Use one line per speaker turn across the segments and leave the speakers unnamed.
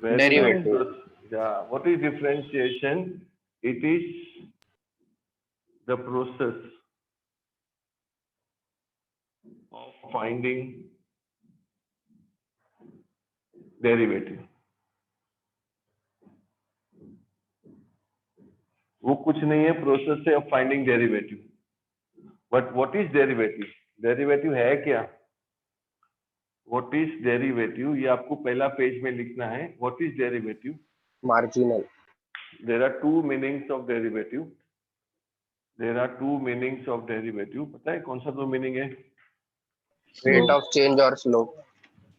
Very good.
Derivative.
Yeah. What is differentiation? It is the process of finding derivative. वो कुछ नहीं है, process है of finding derivative. But what is derivative? Derivative है क्या? What is derivative? ये आपको पहला पेज में लिखना है. What is derivative?
Marginal.
There are two meanings of derivative. There are two meanings of derivative. पता है कौन सा दो मीनिंग है?
Rate of change or slope.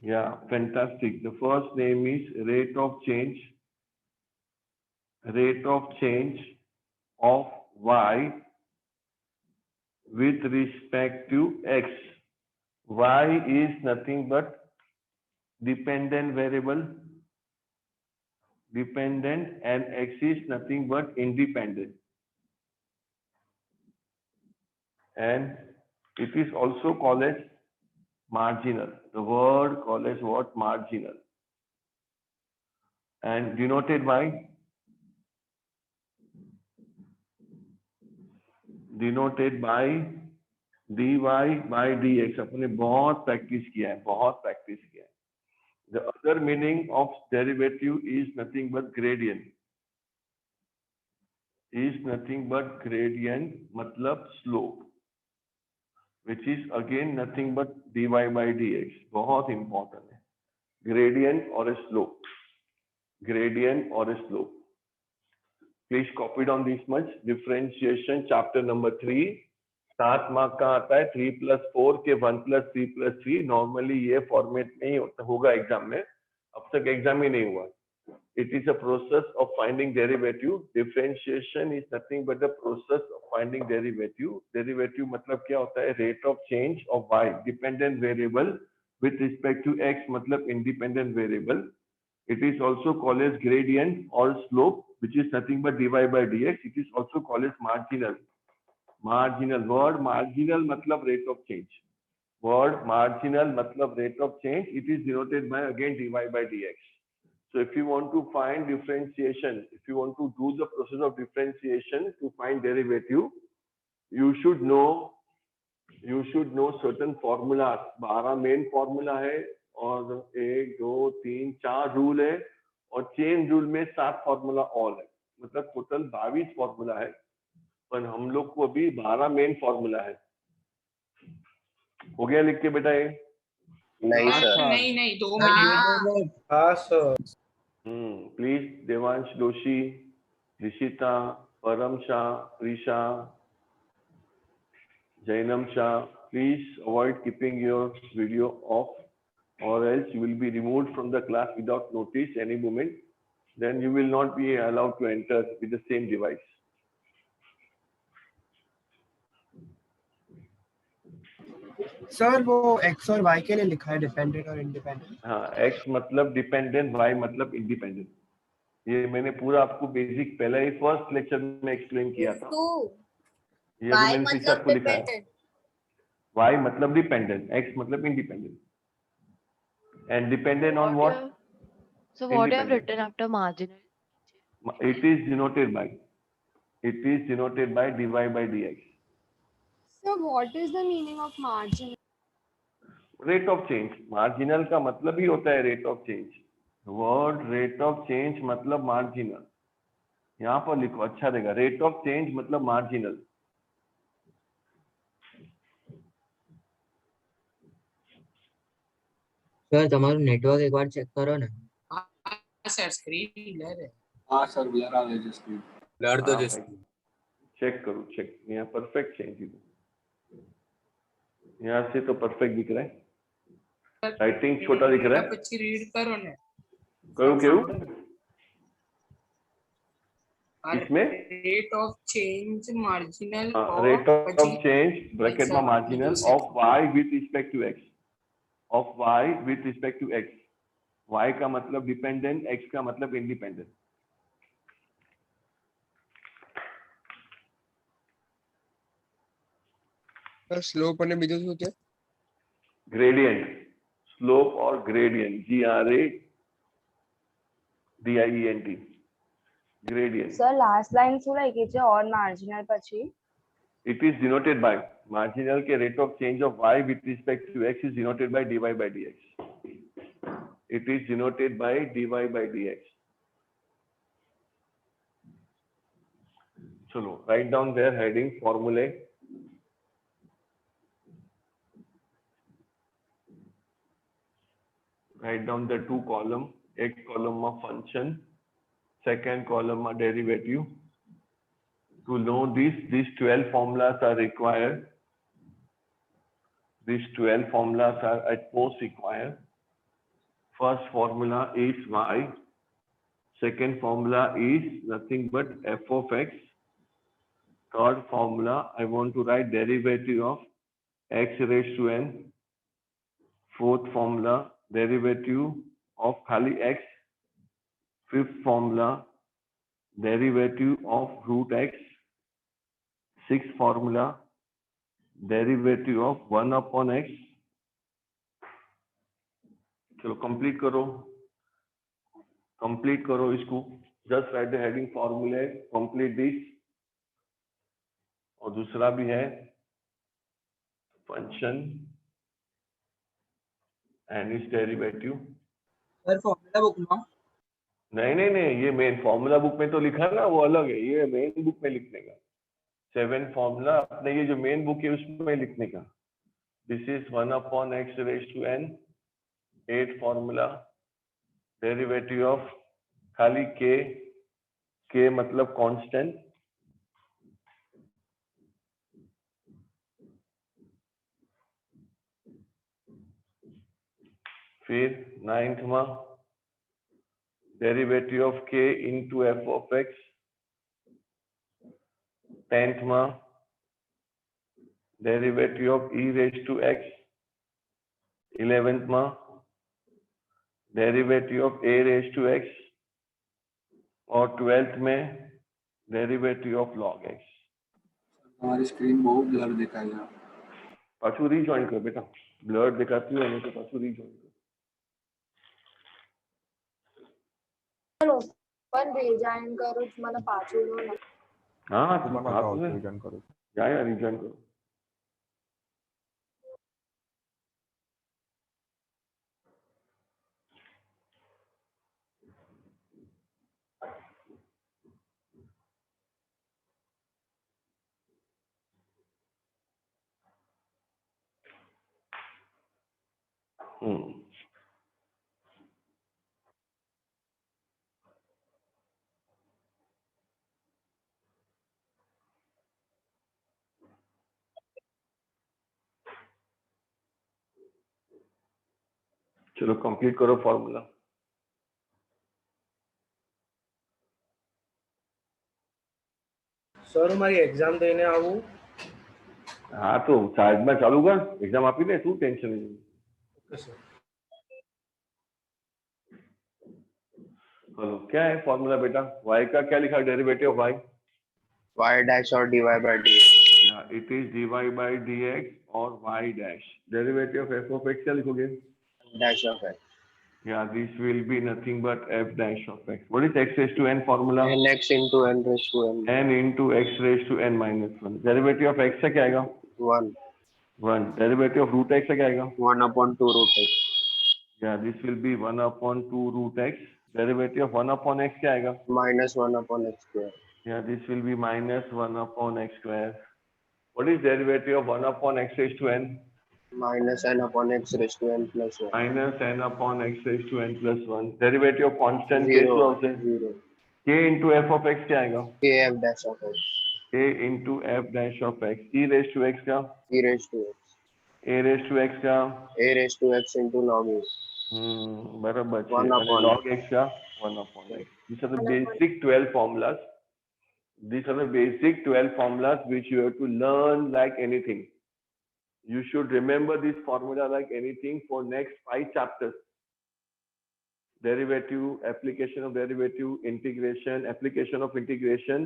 Yeah, fantastic. The first name is rate of change. Rate of change of y with respect to x. Y is nothing but dependent variable, dependent, and x is nothing but independent. And it is also called as marginal. The word called as what? Marginal. And denoted by dy by dx. अपने बहुत practice किया है, बहुत practice किया है. The other meaning of derivative is nothing but gradient. Is nothing but gradient, मतलब slope, which is again nothing but dy by dx. बहुत important है. Gradient or a slope. Gradient or a slope. Please copy down this much. Differentiation chapter number 3. 7 mark का आता है. 3 + 4 के 1 + 3 + 3. Normally ये format में ही होगा एग्जाम में. अब तक एग्जाम ही नहीं हुआ. It is a process of finding derivative. Differentiation is nothing but the process of finding derivative. Derivative मतलब क्या होता है? Rate of change of y, dependent variable, with respect to x मतलब independent variable. It is also called as gradient or slope, which is nothing but dy by dx. It is also called as marginal. Marginal. Word marginal मतलब rate of change. Word marginal मतलब rate of change. It is denoted by again dy by dx. So if you want to find differentiation, if you want to do the process of differentiation to find derivative, you should know certain formulas. 12 main formula है और 1 2 3 4 rule है और chain rule में 7 formula और है. मतलब total 22 formula है, पर हम लोग को अभी 12 मेन फॉर्मूला है. हो गया लिख के बेटा ये?
नहीं सर.
नहीं 2 मिनट.
हाँ सर.
प्लीज देवांश जोशी, ऋषिता, परम Shah, Prisha, Jainam Shah, please avoid keeping your video off, or else you will be removed from the class without notice any moment. Then you will not be allowed to enter with the same device.
Sir वो x और y के लिए लिखा है dependent और independent.
हाँ, x मतलब dependent, y मतलब इंडिपेंडेंट. ये मैंने पूरा आपको बेसिक पहले ही फर्स्ट लेक्चर में एक्सप्लेन किया था. ये अभी मैंने फिर से आपको लिखा है. y मतलब डिपेंडेंट, x मतलब independent. And dependent on what?
So what you have written after marginal?
It is denoted by dy by dx.
So what is the meaning of margin?
Rate of change. Marginal का मतलब ही होता है rate of change. Word rate of change मतलब marginal. यहाँ पर लिखो, अच्छा रहेगा. Rate of change मतलब marginal.
सर તમારું નેટવર્ક એકવાર ચેક કરો ને.
सर स्क्रीन ब्लर है.
हाँ सर ब्लर आ गया स्क्रीन. ब्लर तो जस्ट
चेक करो, चेक. यहाँ परफेक्ट चेंज है. यहाँ से तो परफेक्ट दिख रहा है. राइटिंग छोटा दिख रहा है.
कुछ रीड करो ना.
करो क्यों? इसमें
rate of change marginal
rate of change bracket में marginal of y with respect to x. Of y with respect to x. y का मतलब डिपेंडेंट, x का मतलब इंडिपेंडेंट.
स्लोप અને બીજું શું છે?
ग्रेडियंट. स्लोप और gradient. GRA DIENT. Gradient.
Sir, last line શું લખી છે on marginal પછી?
It is denoted by marginal के rate of change of y with respect to x is denoted by dy by dx. It is denoted by dy by dx. चलो, write down their heading formulae. Write down the two column. एक column of function, second column of derivative. To know this, these 12 formulas are required. These 12 formulas are at most required. First formula is y. Second formula is nothing but f of x. Third formula, I want to write derivative of x raised to n. Fourth formula, derivative of खाली x. Fifth formula, derivative of root x. Sixth formula, derivative of 1 upon x. चलो complete करो इसको. Just right the heading फॉर्मूले, complete this. और दूसरा भी है function and it's derivative.
Sir formula book में
नहीं, ये मेन फॉर्मूला बुक में तो लिखा ना, वो अलग है. ये मेन बुक में लिखने का 7 फॉर्मूला अपने ये जो मेन बुक है उसमें लिखने का. This is 1 upon X raise to N. 8 formula, derivative of खाली के मतलब कांस्टेंट. फिर 9th में derivative of k into F of X. 10th में derivative of e raise to x. 11th में derivative of a raise to x. और 12th में derivative of log x.
हमारी स्क्रीन बहुत ब्लर दिखाएगा.
पाछू रीजॉइन कर बेटा, ब्लर दिखाती है तो पाछू रीजॉइन कर.
પણ rejoin કરું છું, મને પાછું લો.
हाँ रीजॉइन करो. रीजॉइन करो. चलो कंप्लीट करो फॉर्मूला.
સર મારી એક્ઝામ દઈને આવું?
हाँ तो चार्ज में चालू कर, एग्जाम आपी दे, तू टेंशन नहीं.
Okay sir.
हेलो, क्या है फॉर्मूला बेटा? y का क्या लिखा, derivative of y?
y dash और dy by dx.
It is dy by dx और y dash. Derivative of f of x क्या लिखोगे?
Dash of x.
Yeah, this will be nothing but f dash of x. What is x raised to n formula?
nx into n raised to n.
n into x raised to n minus 1. Derivative of x से क्या आएगा?
1.
1. Derivative of root x से क्या आएगा?
1 upon 2 root x.
Yeah, this will be 1 upon 2 root x. Derivative of 1 upon x क्या आएगा?
Minus 1 upon x square.
Yeah, this will be minus 1 upon x square. What is derivative of 1 upon x raised to n?
Minus n upon x raised to n plus 1.
Minus n upon x raised to n plus 1. Derivative of constant k
0.
to
0.
k into f of x क्या आएगा?
kf dash of x.
k into f dash of x. e raised to x का?
e raised to x.
a raised to x का?
a raised to x into log x.
बराबर છે.
1
અને
upon
log x का? 1 upon x. These are the basic 12 formulas. These are the basic 12 formulas which you have to learn like anything. You should remember this formula like anything for next 5 chapters. Derivative, application of derivative, integration, application of integration,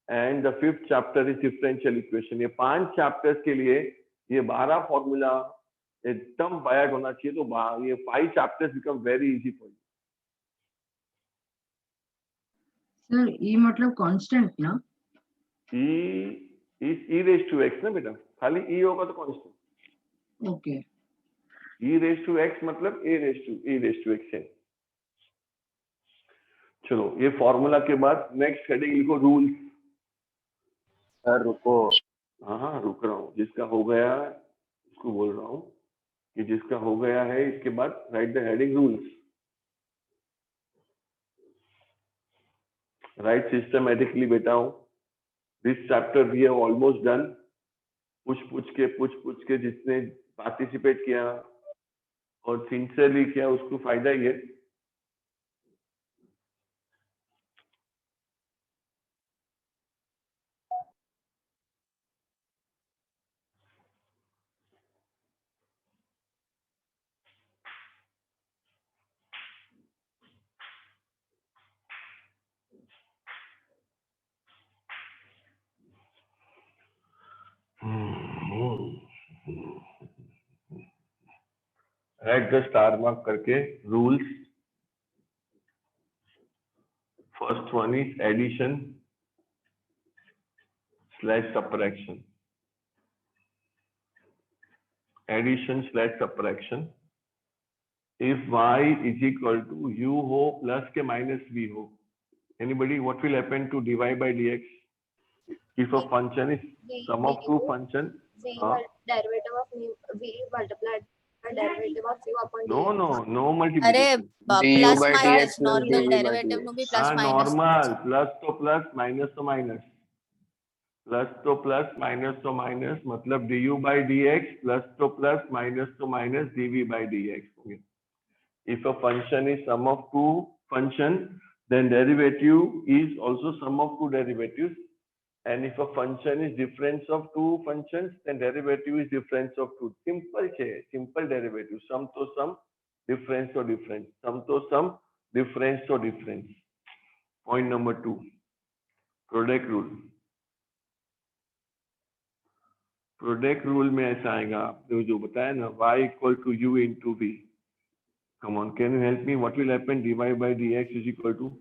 and the 5th chapter is differential equation. ये 5 chapters के लिए ये 12 formula एकदम बायट होना चाहिए. तो ये 5 chapters become very easy for you.
Sir ई मतलब कांस्टेंट ना?
E is e raised to x ना बेटा, खाली e होगा तो constant.
Okay
e raised to x मतलब e raised to x है। चलो ये फॉर्मूला के बाद नेक्स्ट हेडिंग लिखो रूल्स।
सर रुको,
हाँ हाँ रुक रहा हूँ, जिसका हो गया उसको बोल रहा हूँ कि जिसका हो गया है इसके बाद write the heading rules. Write systematically बेटा हूँ। This chapter we have almost done. पूछ के जिसने पार्टिसिपेट किया और सिंसियरली किया उसको फायदा ही है। राइट द स्टार मार्क करके rules. First one is addition / subtraction. Addition / subtraction. If y is equal to u हो plus के minus v हो, anybody what will happen to dy by dx? If a function is sum of two functions,
v
हाँ?
derivative of v multiplied by derivative of u upon
No,
dx.
no, no
अरे
multiplication.
du
plus
by
minus
dx plus
normal
dv by
derivative નું
dx.
બી plus
हाँ
માइनस
normal, plus तो plus, minus तो minus. Plus तो plus minus तो minus मतलब du by dx plus तो plus minus तो माइनस dv by dx हो गया। If a function is sum of two functions, then derivative is also sum of two derivatives. And if a function is difference of two functions, then derivative is difference of two. Simple છે, simple derivative. Sum to sum, difference to difference. Sum to sum, difference to difference. Point number 2, product rule. Product rule में ऐसा आएगा, आपने जो बताया ना, y equal to u into v. Come on, can you help me? What will happen? dy by dx is equal to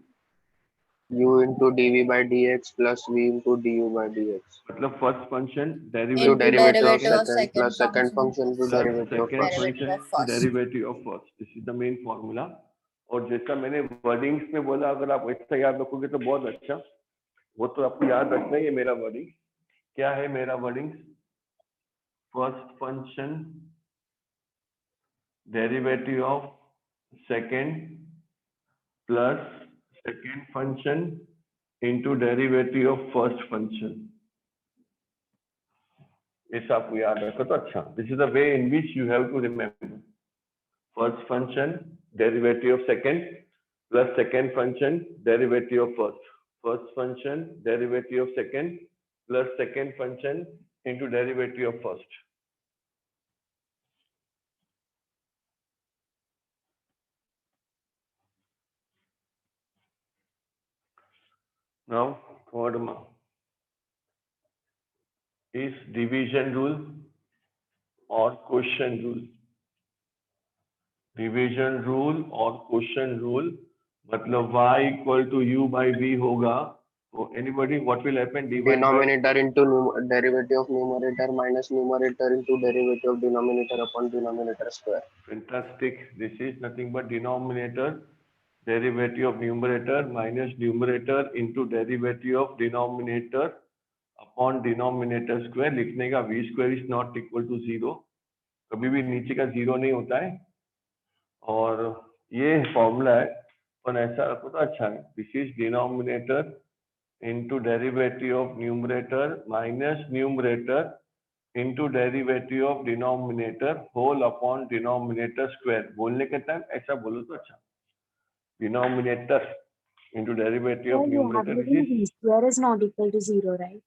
u into dv by dx plus v into du by dx.
मतलब first function
Into
derivative
derivative of
derivative of
second plus second
second
function into
plus
derivative of
second
first.
Derivative of
function
first.
Derivative of first. This is the main formula. और जैसा मैंने wordings में बोला, अगर आप ऐसा याद रखोगे तो बहुत अच्छा। वो तो आपको याद रखना ही है। मेरा वर्डिंग क्या है? मेरा wording first function derivative of second plus second function into derivative of first function. ऐसा आपको याद रखो तो अच्छा। This is the way in which you have to remember. First function derivative of second plus second function derivative of first. First function derivative of second plus second function into derivative of first. Now third one is division rule or quotient rule. Division rule और quotient rule मतलब y equal to u by v होगा। तो anybody what will happen?
Denominator into derivative of numerator minus numerator into derivative of denominator upon denominator square.
Fantastic. This is nothing but denominator derivative of numerator minus numerator into derivative of denominator upon denominator square। लिखने का v square is not equal to 0। कभी भी नीचे का 0 नहीं होता है। और ये फॉर्मूला है, पर ऐसा रखो तो अच्छा है। This is denominator into derivative of numerator minus numerator into derivative of denominator whole upon denominator square. बोलने के टाइम ऐसा बोलो तो अच्छा। Denominator into derivative of numerator
square is not equal to 0, right?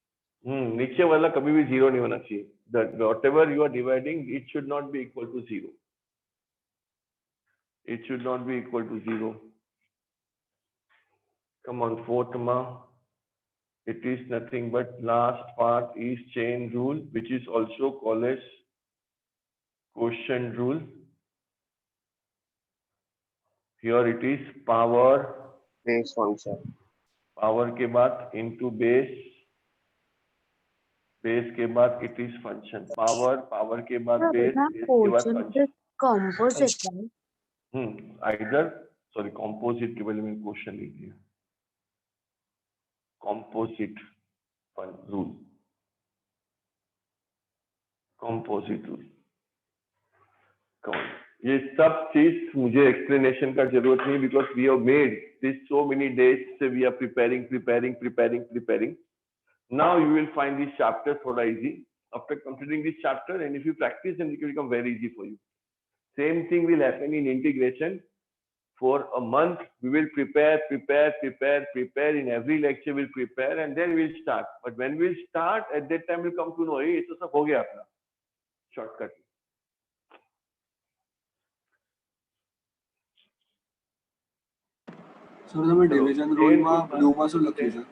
नीचे वाला कभी भी 0 नहीं होना चाहिए। whatever you are dividing, it should not be equal to 0. It should not be equal to 0. Come on, fourth ma. It is nothing but last part is chain rule, which is also called as quotient rule. Here it is power
Base function.
Power के बाद into base, base के बाद it is function, power, power के बाद base, base के बाद function.
Composite, right?
Either sorry composite के बदले में क्वेश्चन लिख दिया, कॉम्पोजिट रूल, कॉम्पोजिट रूल। ये सब चीज मुझे एक्सप्लेनेशन का जरूरत नहीं, because we have made this so many days से we are preparing. Now you will find this chapter thoda easy after completing this chapter, and if you practice then it will become very easy for you. Same thing will happen in integration. For a month we will prepare in every lecture we'll prepare and then we'll start, but when we'll start at that time we'll come to know ये तो सब हो गया अपना shortcut।
Sir તમે division રૂલમાં બ્લુમાં શું લખ્યું છે?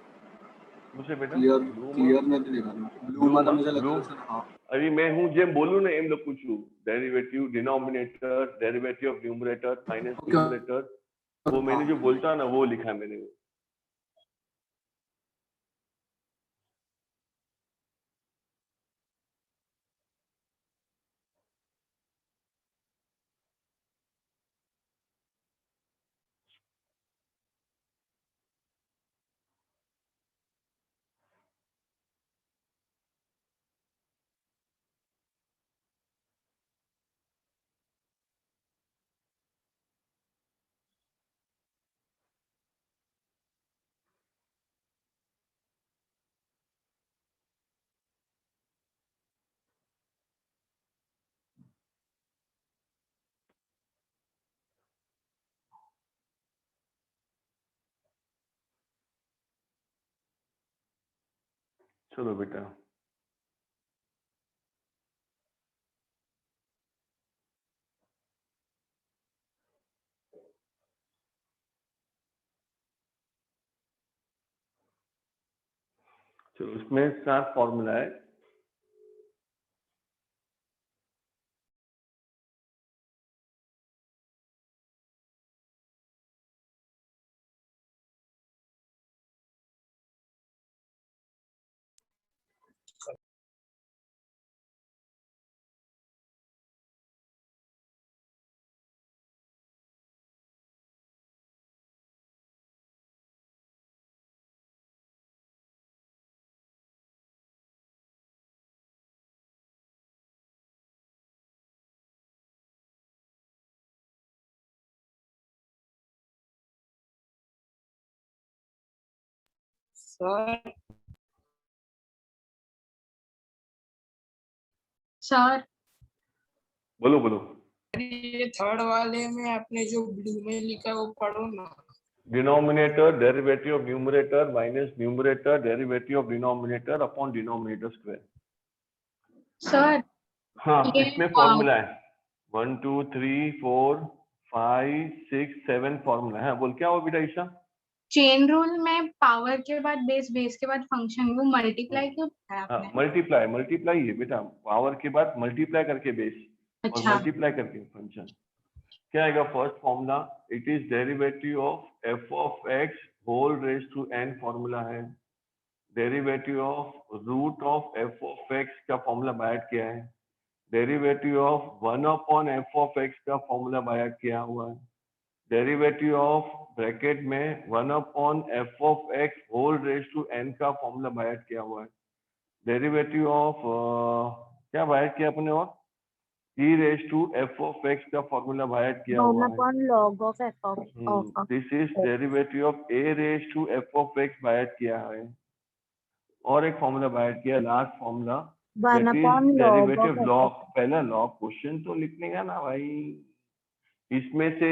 मुझे बेटा
ક્લિયર નથી દેખાતું. બ્લુમાં તમે જે લખ્યું છે ને, હા
अभी मैं हूँ जेम बोलूं ना एम लखू छू, derivative denominator, derivative of numerator minus numerator, वो मैंने जो बोलता है ना वो लिखा है मैंने। चलो बेटा चलो, इसमें 7 फॉर्मूला है।
सर
बोलो बोलो।
ये थर्ड वाले में आपने जो ब्लू में लिखा है वो पढ़ो ना।
Denominator derivative of numerator minus numerator derivative of denominator upon denominator square.
Sir
हाँ,
ये
इसमें फॉर्मूला है 1 2 3 4 5 6 7 फॉर्मूला है। बोल क्या हो बेटा ईशा?
चेन रूल में पावर के बाद बेस, बेस के बाद फंक्शन, वो मल्टीप्लाई क्यों है आपने?
मल्टीप्लाई है बेटा, पावर के बाद मल्टीप्लाई करके बेस और
अच्छा
मल्टीप्लाई करके फंक्शन। क्या आएगा first formula? It is derivative of F of x whole raise to N formula है। Derivative of root of F of x का फॉर्मूला बाय किया है। Derivative of 1 upon F of x का formula bye किया हुआ है। Derivative of bracket में 1 upon F of x whole raise to N का फॉर्मूला बाय किया हुआ है। डेरिवेटिव ऑफ क्या बाय किया अपने और e raise to f of x का फॉर्मूला बाय किया हुआ है।
log of f of
this is derivative of a raise to f of x by किया है। और एक फॉर्मूला बाय किया, लास्ट फॉर्मूला डेरिवेटिव लॉग। पहला लॉग क्वेश्चन तो लिखने का ना भाई, इसमें से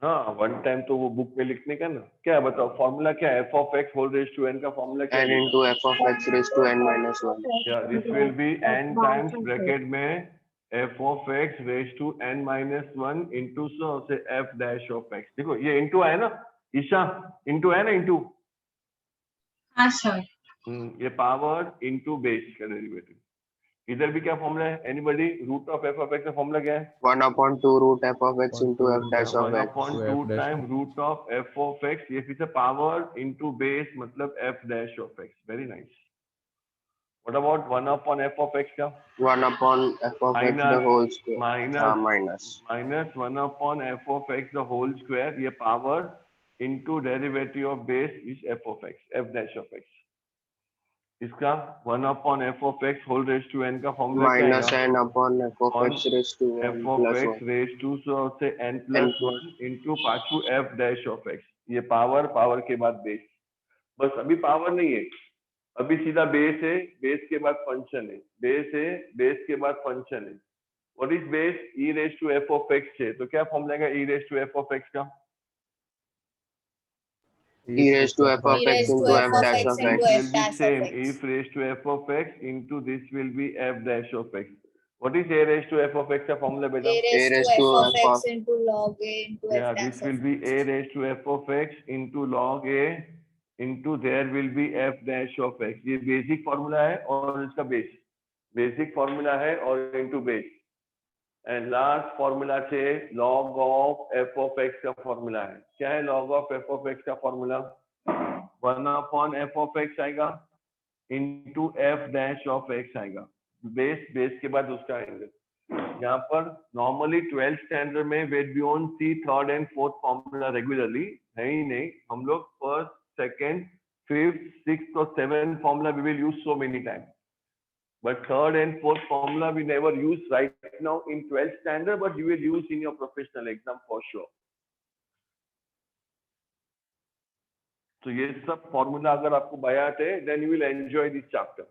हाँ वन टाइम तो वो बुक में लिखने का ना। क्या है बताओ फॉर्मूला क्या है? F of x whole raise to N का फॉर्मूला क्या
n
है?
into f of x raised to n minus 1.
This will be n times bracket में F of X raise to n minus 1 into से F dash of X. देखो ये into है ना Isha, into है ना इंटू।
हाँ सर।
ये पावर इंटू बेस का डेरिवेटिव इधर भी क्या फॉर्मूला है? Anybody? Root of F of x का फॉर्मूला क्या है?
1/2 root f of x into f dash of x.
1/2 time root of F of x, ये फिर से पावर इनटू बेस मतलब f dash of x. Very nice. What about 1 f of x का?
1/f of x the whole square.
Minus
Minus.
1 f of x the whole square, ये power into derivative of base is f of x, f dash of x. इसका 1 f of x whole raise to n का formula क्या
Minus
है?
n upon f of x raised to
f
1
of
plus
x
1.
Raise to से n plus
plus
1 into पाछू f dash of x. ये power के बाद base. बस अभी पावर नहीं है, अभी सीधा बेस है, बेस के बाद फंक्शन है, बेस है, बेस के बाद फंक्शन है. What is base? e raise to f of x है, तो क्या फॉर्मूला है e raise to f of x का?
e raised to f of x into f dash of
This
x.
will be same. If raised to f of x into this will be f dash of x. What is a raised to f of x का formula बेटा?
A raised to f of x into log a into
Yeah,
f dash
this will
of
be a raised to f of x into log a into there will be f dash of x. ये basic formula है और इसका base. Basic formula है और into base. And last formula से log of f of x का formula है. क्या है log of f of x का फॉर्मूला? 1/f of x आएगा into f dash of x आएगा. बेस के बाद उसका आएंगे. यहाँ पर नॉर्मली 12th स्टैंडर्ड में wait we own see third and fourth formula regularly है ही नहीं. हम लोग फर्स्ट, सेकेंड, फिफ्थ, सिक्स्थ और seventh formula we will use so many time. But third and fourth formula we never use right now in 12th standard, but you will use in your professional exam for sure. So ये सब formula अगर आपको बायात है, then you will enjoy this chapter.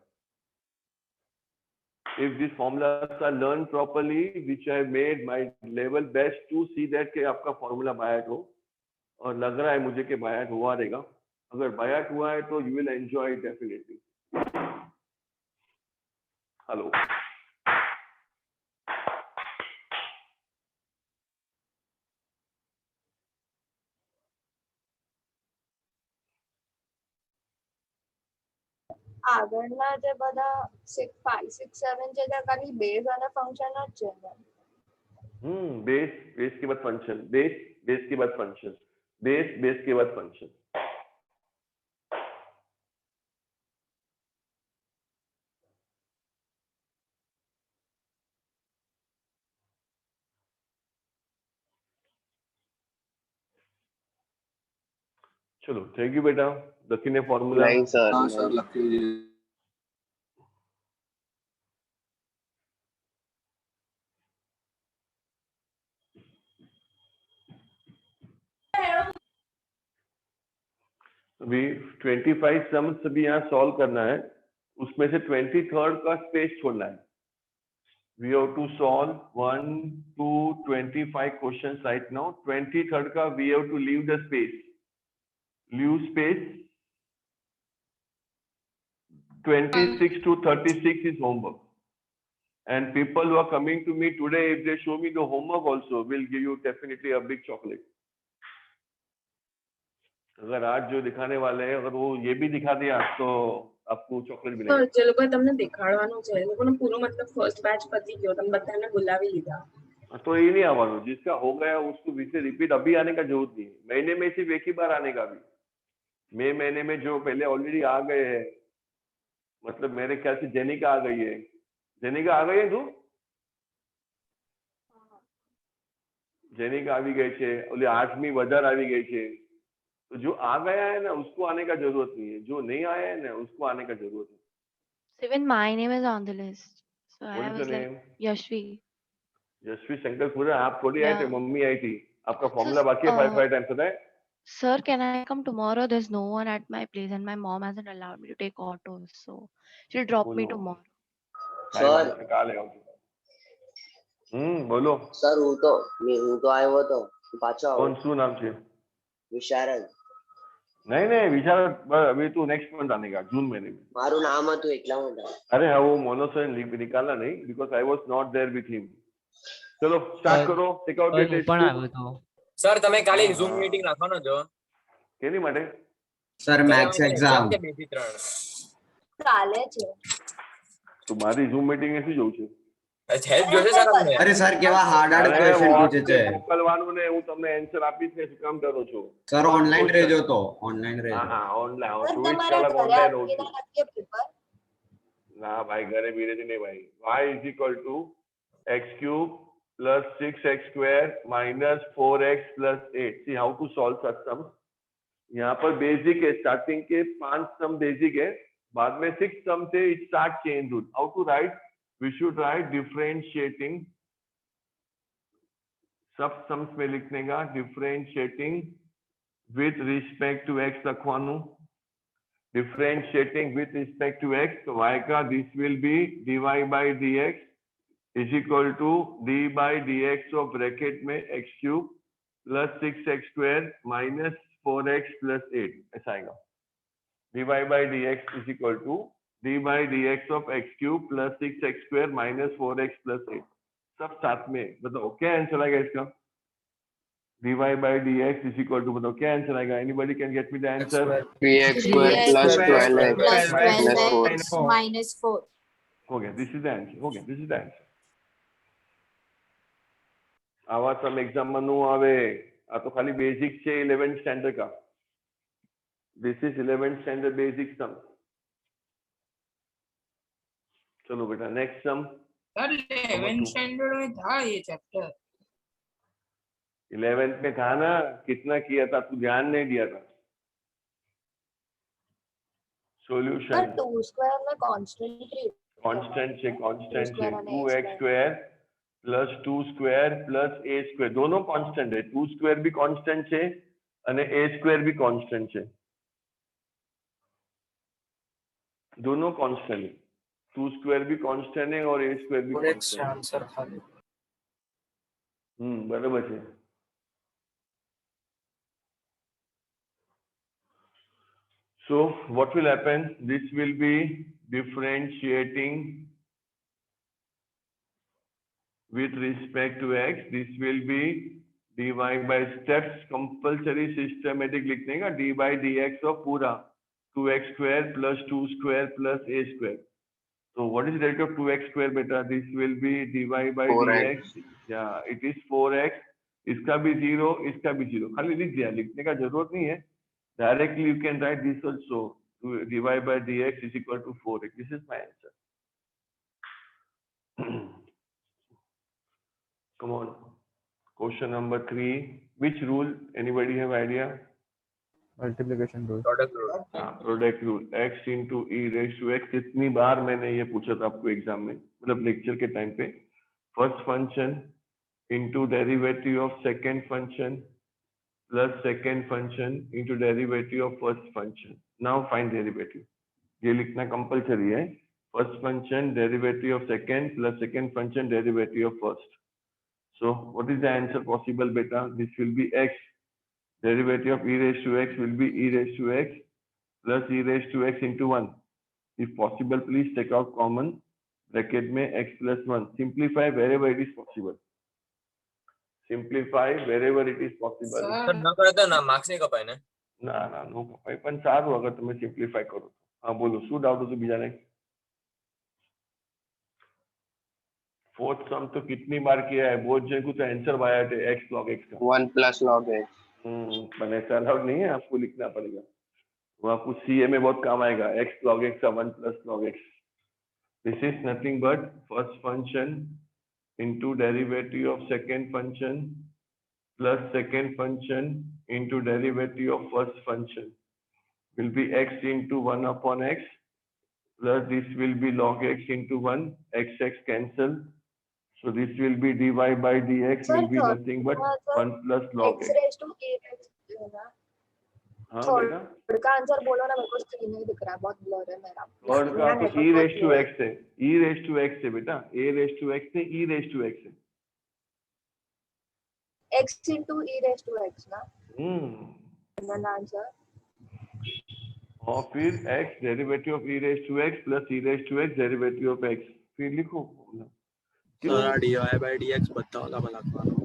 If these formulas are learned properly, which I made my level best to see that कि आपका formula बायात हो, और लग रहा है मुझे कि बायात हुआ रहेगा. अगर बायात हुआ है तो you will enjoy it definitely. Hello.
આગળના જે બધા 5, 6, 7 છે ત્યાં ખાલી બેઝ અને ફંક્શન જ છે ને.
बेस के बाद फंक्शन, बेस के बाद फंक्शन, बेस के बाद फंक्शन. चलो थैंक यू बेटा. लकी ने फॉर्मूला.
नहीं सर.
हाँ सर लकी जी.
अभी 25 सम्स भी यहाँ सॉल्व करना है. उसमें से 23rd का स्पेस छोड़ना है. We have to solve 1 to 25 questions right now. 23rd का we have to leave the space. Leave space. 26 to 36 is homework. And people who are coming to me today, if they show me the homework also, will give you definitely a big chocolate. अगर आज जो दिखाने वाले हैं, अगर वो ये भी दिखा दिया तो आपको ચોકલેટ
તો
मिलेगी.
જે લોકો તમને દેખાડવાનું છે એ લોકોનો પૂરો મતલબ ફર્સ્ટ બેચ પતી ગયો, તમે બધાને બોલાવી લીધા.
तो ये नहीं आवाज, जिसका हो गया उसको फिर रिपीट अभी आने का जरूरत नहीं है. महीने में सिर्फ एक ही बार आने का भी. मई महीने में जो पहले ऑलरेडी आ गए हैं, मतलब मेरे ख्याल से जेनिका आ गई है. जेनिका आ गई है तू? जेनिका આવી गई છે, ઓલી 8મી વધાર આવી ગઈ છે. तो जो आ गया है ना उसको आने का जरूरत नहीं है, जो नहीं आया है ना उसको आने का जरूरत है.
Even my name is on the list. So
What
I
is
was
your
like
name?
Yashvi.
Yashvi Shankar पूरा. आप थोड़ी आए थे,
Yeah.
मम्मी आई थी. आपका फॉर्मूला बाकी है 5 टाइम्स पता है?
Sir, can I come tomorrow? There's no one at my place and my mom hasn't allowed me to take autos. So she'll drop me
बोलो.
tomorrow.
સર
કાલે આવજો. બોલો.
સર હું તો આવ્યો હતો, પાછો
कौन શું नाम છે?
વિશારદ.
नहीं विचार अभी तू नेक्स्ट मंथ आने का, जून महीने में.
મારું નામ હતું એટલા માટે.
अरे हाँ वो मोनोसोन निकालना नहीं, because I was not there with him. चलो स्टार्ट करो. Take out your test.
પણ આવ્યો તો
સર તમે કાલે ઝૂમ મીટિંગ રાખવાનો છો
કેની માટે?
સર મેથ્સ એક્ઝામ
કે 2 થી 3
કાલે છે.
તો મારી ઝૂમ મીટિંગ એ શું જોઉં છે?
હેલ્પ જોશે સર અમને.
અરે સર કેવા હાર્ડ હાર્ડ
અરે
ક્વેશ્ચન પૂછે છે
WhatsApp મોકલવાનું ને હું તમને આન્સર આપીશ ને શું કામ ડરો છો?
સર ઓનલાઈન રહેજો તો ઓનલાઈન
હા
રહેજો
હા ઓનલાઈન
સર
24
તમારા
કલાક
ઘરે
ઓનલાઈન હોઉં
આપીને
છું.
લખીએ પેપર.
ના ભાઈ ઘરે બીરેથી નહીં ભાઈ. y is equal to x cube plus 6x square minus 4x plus 8. See how to solve such sums. यहाँ पर बेसिक है, स्टार्टिंग के 5 सम बेसिक है, बाद में 6 सम से start chain rule. How to write? We should write differentiating. सब sums में लिखने का differentiating with respect to x लखवानु. Differentiating with respect to x, so y का this will be dy by dx is equal to d by dx of bracket में x cube plus 6x square minus 4x plus 8 ऐसा आएगा. dy by dx is equal to d by dx of x cube plus 6x square minus 4x plus 8. सब साथ में बताओ क्या answer आएगा इसका? dy by dx is equal to बताओ क्या आंसर आएगा? Anybody can get me the answer?
3x square plus 12x
plus
minus
12x
4.
minus 4.
हो गया. This is the answer. हो गया. This is the answer. आवा सम एग्जाम में नो आवे. आ तो खाली बेसिक છે 11th स्टैंडर्ड का. This is 11th standard basic sum. चलो बेटा next sum.
Sir 11th standard में था ये चैप्टर.
11th में था ना. कितना किया था तू ध्यान नहीं दिया था.
સર
सॉल्यूशन
2 સ્ક્વેર ને કોન્સ્ટન્ટ
कांस्टेंट છે. कांस्टेंट છે.
square અને
2x square plus 2 square plus a square दोनों कांस्टेंट है. 2 square भी कांस्टेंट છે અને a square भी कांस्टेंट છે. दोनों कांस्टेंट है. 2 square भी कांस्टेंट है और a square भी कांस्टेंट है.
आंसर खाली.
बराबर છે. So what will happen? This will be differentiating with respect to x. This will be dy by steps compulsory systematic लिखने का d by dx of पूरा 2x square plus 2 square plus a square. So what is the rate of 2x square beta? This will be dy by
4x.
dx. Yeah, it is 4x. इसका भी 0, इसका भी 0. खाली लिख दिया. लिखने का जरूरत नहीं है. Directly you can write this also. dy by dx is equal to 4x. This is my answer. Come on. Question number 3. Which rule? Anybody have idea?
Multiplication rule.
Product rule. x into e raised to x. कितनी बार मैंने ये पूछा था आपको exam में, मतलब lecture के time पे. First function into derivative of second function plus second function into derivative of first function. Now find derivative. ये लिखना कंपलसरी है. First function derivative of second plus second function derivative of first. So what is the answer possible beta? This will be x. Derivative of e raised to x will be e raised to x plus e raised to x into 1. If possible, please take out common bracket में x plus 1. Simplify wherever it is possible. Simplify wherever it is possible.
Sir ન કરે તો ના marks નહીં કપાય ને.
ના ના નો કપાય પણ સારું અગર તમે સિમ્પ્લિફાય કરો તો. હા બોલો શું ડાઉટ હતું બીજાને? फोर्थ सम तो कितनी बार किया है? बहुत जन को तो आंसर आया थे x log x का.
1 plus log x.
पर ऐसा अलाउड नहीं है, आपको लिखना पड़ेगा. वो आपको सीए में बहुत काम आएगा. x log x का 1 plus log x. This is nothing but first function into derivative of second function plus second function into derivative of first function will be x into 1 upon x plus this will be log x into 1. x cancel. So this will be dy by dx will be nothing but 1 plus log
x
x.
raised to e raised to.
हाँ बेटा.
Third का answer बोलो ना, मेरे को screen नहीं दिख रहा है, बहुत ब्लर है मेरा.
थर्ड का तो e raised to x है. e raised to x है बेटा. a raised to x है, e raised to x है.
x into e raised to x ना. then answer.
और फिर x derivative of e raised to x plus e raised to x derivative of x. फिर लिखो.
Sir dy by dx બધામાં લખવાનું.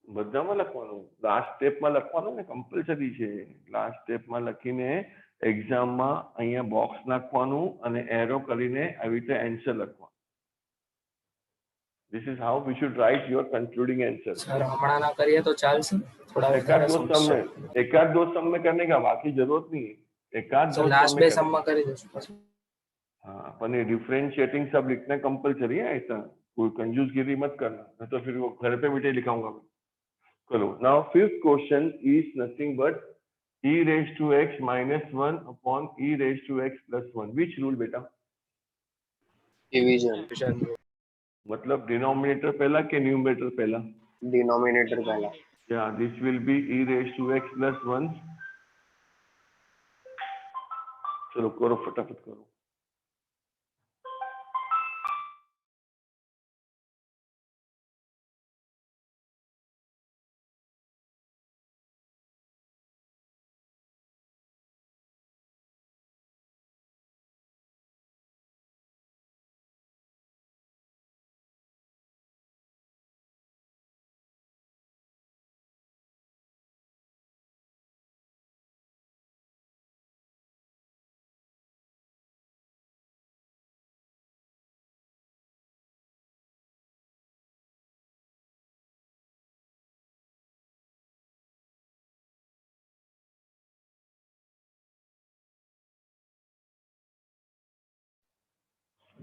બધામાં લખવાનું. લાસ્ટ સ્ટેપમાં લખવાનું ને કમ્પલસરી છે. લાસ્ટ સ્ટેપમાં લખીને એક્ઝામમાં અહીંયા બોક્સ નાખવાનું અને એરો કરીને આવી રીતે આન્સર લખવાનું. This is how we should write your concluding answer.
Sir हमारा ना करिए तो चालશે थोड़ा
एकाध दो सम में करने का, बाकी जरूरत नहीं है. एकाध दो
लास्ट
सम
બે
में
સમ માં કરી દેશું પછી.
हाँ, अपन ये डिफरेंशिएटिंग सब लिखना कंपलसरी है. ऐसा कोई कंजूसगिरी मत करना, नहीं तो फिर वो घर पे बैठे लिखाऊंगा मैं. चलो, now fifth question is nothing but e raised to x minus 1 upon e raised to x plus 1. Which rule बेटा?
डिवीजन.
मतलब डिनोमिनेटर पहला के न्यूमरेटर पहला?
डिनोमिनेटर पहला.
Yeah, this will be e raised to x plus 1. चलो करो, फटाफट करो.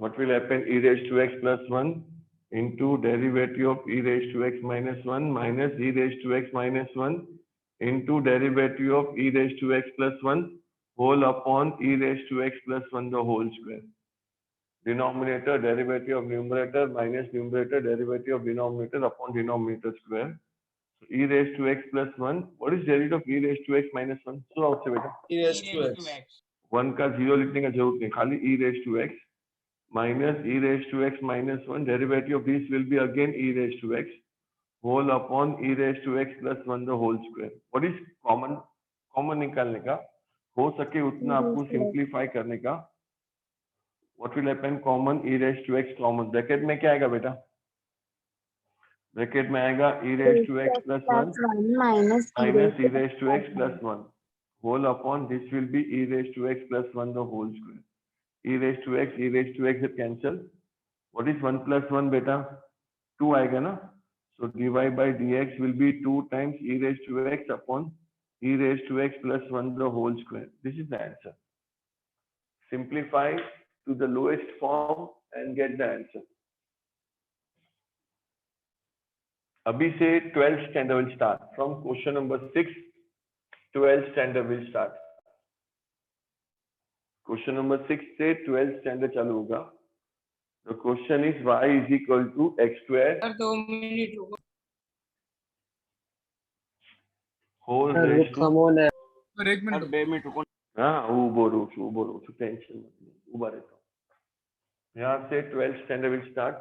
What will happen? E raised to x plus 1 into derivative of e raised to x minus 1 minus e raised to x minus 1 into derivative of e raised to x plus 1 whole upon e raised to x plus 1 the whole square. Denominator derivative of numerator minus numerator derivative of denominator upon denominator square. So e raised to x plus 1. What is derivative of e raised to x minus 1? So out से बेटा.
E raised to x.
1 का 0 लिखने का जरूरत नहीं, खाली e raised to x minus e raised to x minus 1. Derivative of this will be again e raised to x whole upon e raised to x plus 1 the whole square. What is common? Common निकालने का, हो सके उतना आपको simplify करने का. What will happen? Common e raised to x common. Bracket में क्या आएगा बेटा? ब्रैकेट में आएगा e raised to x plus 1 minus e raised to x plus 1 whole upon this will be e raised to x plus 1 the whole square. E raised to x is cancel. What is 1 plus 1 beta? 2 आएगा ना. So dy by dx will be 2 times e raised to x upon e raised to x plus 1 the whole square. This is the answer. Simplify to the lowest form and get the answer. अभी से 12th standard will start. From question number 6, 12th standard will start. Question number 6 से 12th standard चालू होगा. The question is y is equal to x square whole raised to.
Sir एक minute 2 minute रुको.
हाँ, ऊबो रहूँ છું, टेंशन मत लो, ऊबा रहता हूँ. यहाँ से 12th standard will start.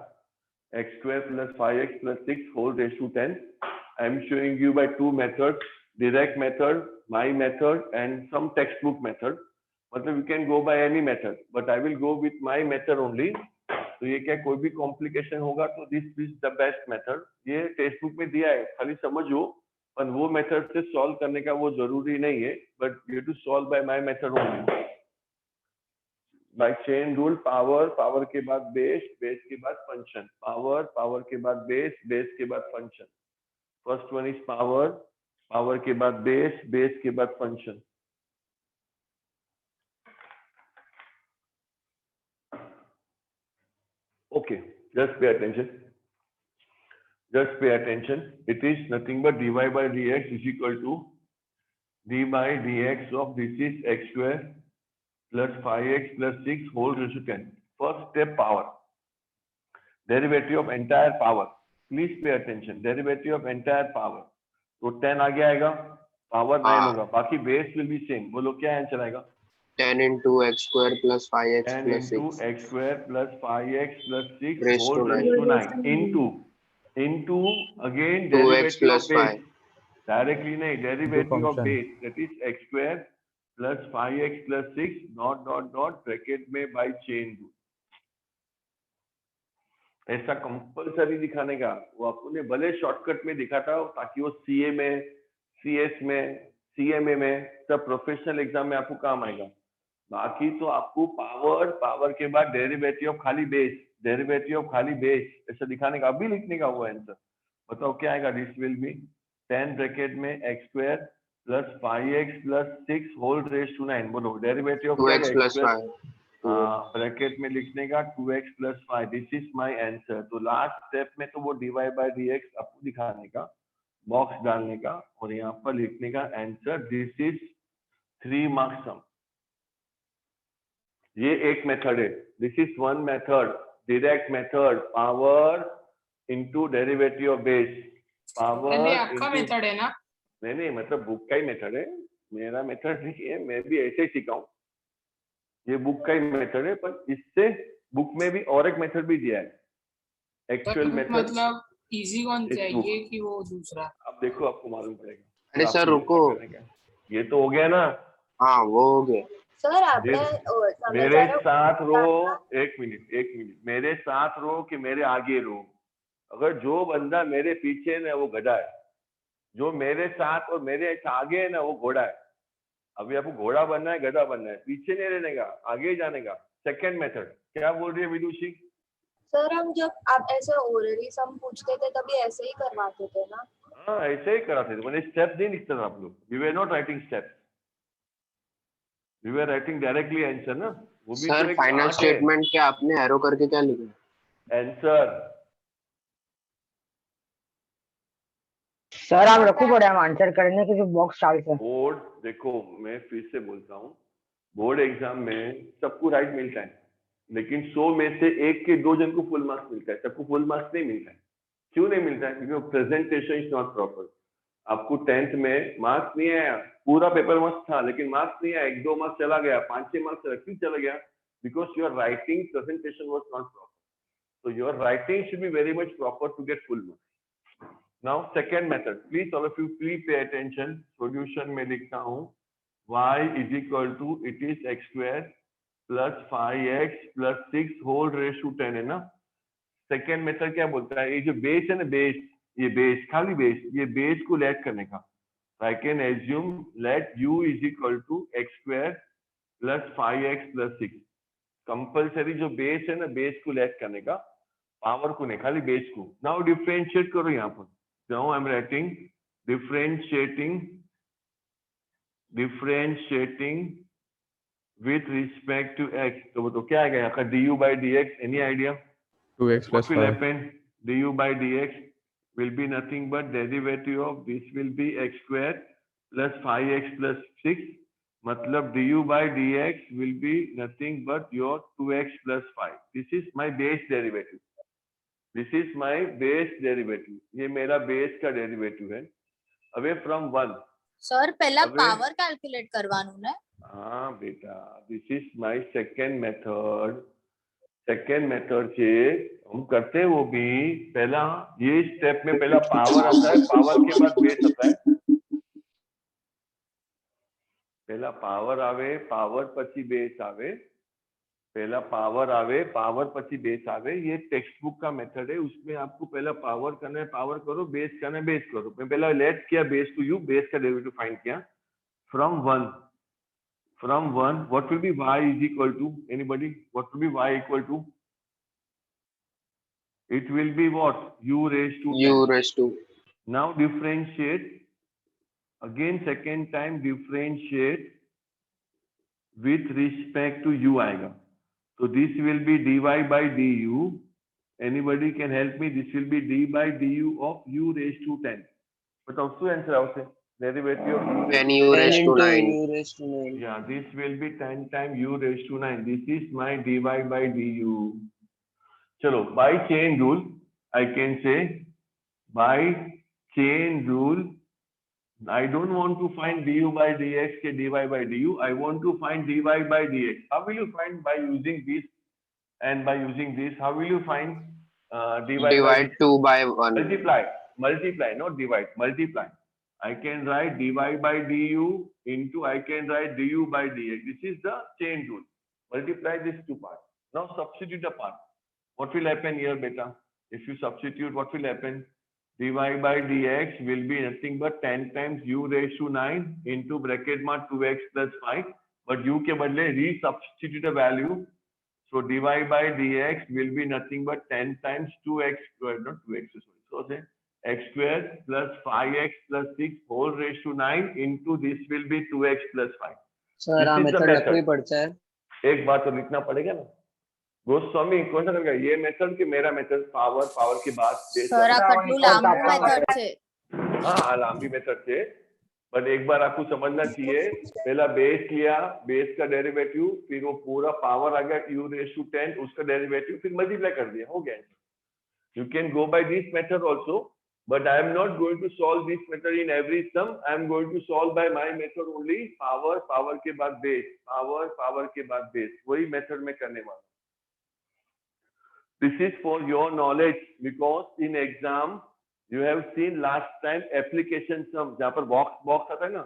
X square plus 5x plus 6 whole raised to 10. I am showing you by two methods: direct method, my method, and some textbook method. मतलब you can go by any method, but I will go with my method only. तो ये क्या कोई भी complication होगा तो this is the best method. ये text book में दिया है, खाली समझो. पर वो मेथड से सॉल्व करने का वो जरूरी नहीं है, but you to solve by my method only. By chain rule, power, power के बाद बेस, बेस के बाद फंक्शन, पावर, पावर के बाद बेस, बेस के बाद function. First one is power, power के बाद बेस, बेस के बाद function. Okay, just pay attention. Just pay attention. It is nothing but dy by dx is equal to d by dx of this is x square plus 5x plus 6 whole raised to 10. First step, power. Derivative of entire power. Please pay attention. Derivative of entire power. तो 10 आगे आएगा, power 9 होगा, बाकी base will be same. बोलो क्या answer आएगा?
10 into x square plus 5x
10
plus
into
6
x square plus 5x plus 6
raised
whole
to
raised to 9 into again
2x
derivative
plus
of base.
5.
Directly नहीं, derivative of base, that is x square plus 5x plus 6 dot dot dot bracket में by chain rule. ऐसा compulsory दिखाने का, वो आपने भले shortcut में दिखाता हो ताकि वो सीए में, सीएस में, सीएमए में, सब प्रोफेशनल एग्जाम में आपको काम आएगा. बाकी तो आपको पावर के बाद डेरिवेटिव ऑफ खाली बेस ऐसा दिखाने का, अभी लिखने का वो आंसर। बताओ क्या आएगा? दिस विल बी 10 ब्रैकेट में x square plus 5x plus 6 whole raise to 9। बोलो derivative of
2x plus 5.
Bracket में लिखने का 2x plus 5। This is my answer. तो लास्ट स्टेप में तो वो dy बाय dx आपको दिखाने का, बॉक्स डालने का और यहाँ पर लिखने का आंसर। दिस इज 3 मार्क्स सम। ये एक मेथड है। This is one method, direct method, power into derivative of base, power
आपका मेथड है ना?
नहीं मतलब बुक का ही मेथड है, मेरा मेथड नहीं है, मैं भी ऐसे ही सीखा हूँ। ये बुक का ही मेथड है, पर इससे बुक में भी और एक मेथड भी दिया है, एक्चुअल मेथड।
मतलब इजी कौन सा है, ये कि वो दूसरा?
अब देखो आपको मालूम पड़ेगा।
अरे सर रुको,
ये तो हो गया ना?
हाँ वो हो गया।
सर आपने
मेरे साथ रो, एक मिनट, मेरे साथ रो कि मेरे आगे रो। अगर जो बंदा मेरे पीछे है ना वो गधा है, जो मेरे साथ और मेरे आगे है ना वो घोड़ा है। अभी आपको घोड़ा बनना है, गधा बनना है, पीछे नहीं रहने का, आगे जाने का। सेकंड मेथड क्या बोल रही है विदुषी?
सर हम जब आप ऐसे ओरली सम पूछते थे तभी ऐसे ही करवाते थे ना?
हाँ ऐसे ही कराते थे, मैंने स्टेप नहीं लिखता था आप लोग। We were not writing steps, we were writing directly answer ना। वो भी
सर फाइनल स्टेटमेंट के आपने एरो करके क्या लिखा?
आंसर।
सर आप रखो पड़े हम आंसर करने के जो बॉक्स डाल से।
बोर्ड देखो, मैं फिर से बोलता हूँ, बोर्ड एग्जाम में सबको राइट मिलता है, लेकिन 100 में से 1 के 2 जन को फुल मार्क्स मिलता है, सबको फुल मार्क्स नहीं मिलता है। क्यों नहीं मिलता है? क्योंकि प्रेजेंटेशन इज नॉट प्रॉपर। आपको 10th में मार्क्स नहीं आया, पूरा पेपर मस्त था लेकिन मार्क्स नहीं आया, 1-2 मार्क्स चला गया, 5-6 मार्क्स चला। क्यों चला गया? Because your writing presentation was not proper. So your writing should be very much proper to get full marks. Now second method, please all of you please pay attention. Solution में लिखता हूँ y is equal to it is x square plus 5x plus 6 whole raised to 10 है ना। Second method क्या बोलता है? ये जो बेस है ना, बेस, ये बेस, खाली बेस, ये बेस को लेट करने का। I can assume let u is equal to x square plus 5x plus 6। Compulsory जो बेस है ना, बेस को लेट करने का, पावर को नहीं, खाली बेस को। नाउ डिफरेंशिएट करो यहाँ पर। Now I am writing differentiating with respect to x। तो वो तो क्या आएगा यहाँ का? du by dx। Any idea?
2x plus 5.
What will happen? du by dx will be nothing but derivative of this will be x square plus 5x plus 6। मतलब du by dx will be nothing but your 2x plus 5। This is my base derivative। This is my base derivative। ये मेरा base का derivative है। Away from 1।
Sir पहला power calculate करवानू ना?
हाँ बेटा, this is my second method. Second method से हम करते हैं वो भी। पहला ये स्टेप में पहला पावर आता है, पावर के बाद बेस आता है। पहला पावर आवे, पावर પછી बेस आवे, पहला पावर आवे, पावर પછી बेस आवे। ये टेक्स्ट बुक का मेथड है, उसमें आपको पहला पावर करना है, पावर करो, बेस करना है, बेस करो। मैं पहला लेट किया बेस टू यू, बेस का डेरिवेटिव फाइंड किया from 1। From 1, what will be y is equal to? Anybody? What will be y equal to? It will be what? U raised to 10.
U raised to.
Now differentiate. Again second time differentiate with respect to u आएगा। So this will be dy by du. Anybody can help me? This will be d by du of u raised to 10. But also answer also. Derivative of u.
10 u raised to 9.
Yeah, this will be 10 times u raised to 9. This is my dy by du. Chalo, by chain rule, I can say by chain rule, I don't want to find du by dx ke dy by du. I want to find dy by dx. How will you find? By using this and by using this. How will you find dy by
Divide 2 by 1.
Multiply, not divide, multiply. I can write dy by du into I can write du by dx. This is the chain rule. Multiply these two parts. Now substitute a part. What will happen here, beta? If you substitute, what will happen? dy by dx will be nothing but 10 times u raised to 9 into bracket mark 2x plus 5 but u के बदले resubstitute a value. So dy by dx will be nothing but 10 times 2x squared, not 2x, sorry. So say x squared plus 5x plus 6 whole raised to 9 into this will be 2x plus 5.
Sir आ
This is the
method
method.
लखवी पड़ता है।
एक बात तो लिखना पड़ेगा ना, गोस्वामी कौन सा करेगा, ये मेथड कि मेरा मेथड? पावर के बाद
સર આ કેટલું લાંબુ મેથડ છે.
हाँ लांबी मेथड से, बट एक बार आपको समझना चाहिए, पहला बेस लिया, बेस का डेरिवेटिव, फिर वो पूरा पावर आ गया u रेज टू 10, उसका डेरिवेटिव, फिर मल्टीप्लाई कर दिया, हो गया। You can go by this method also, but I am not going to solve this method in every sum, I am going to solve by my method only. Power के बाद base, power के बाद base, वही method में करने वाला। This is for your knowledge, because in exam you have seen last time application sum, जहाँ पर बॉक्स आता है ना,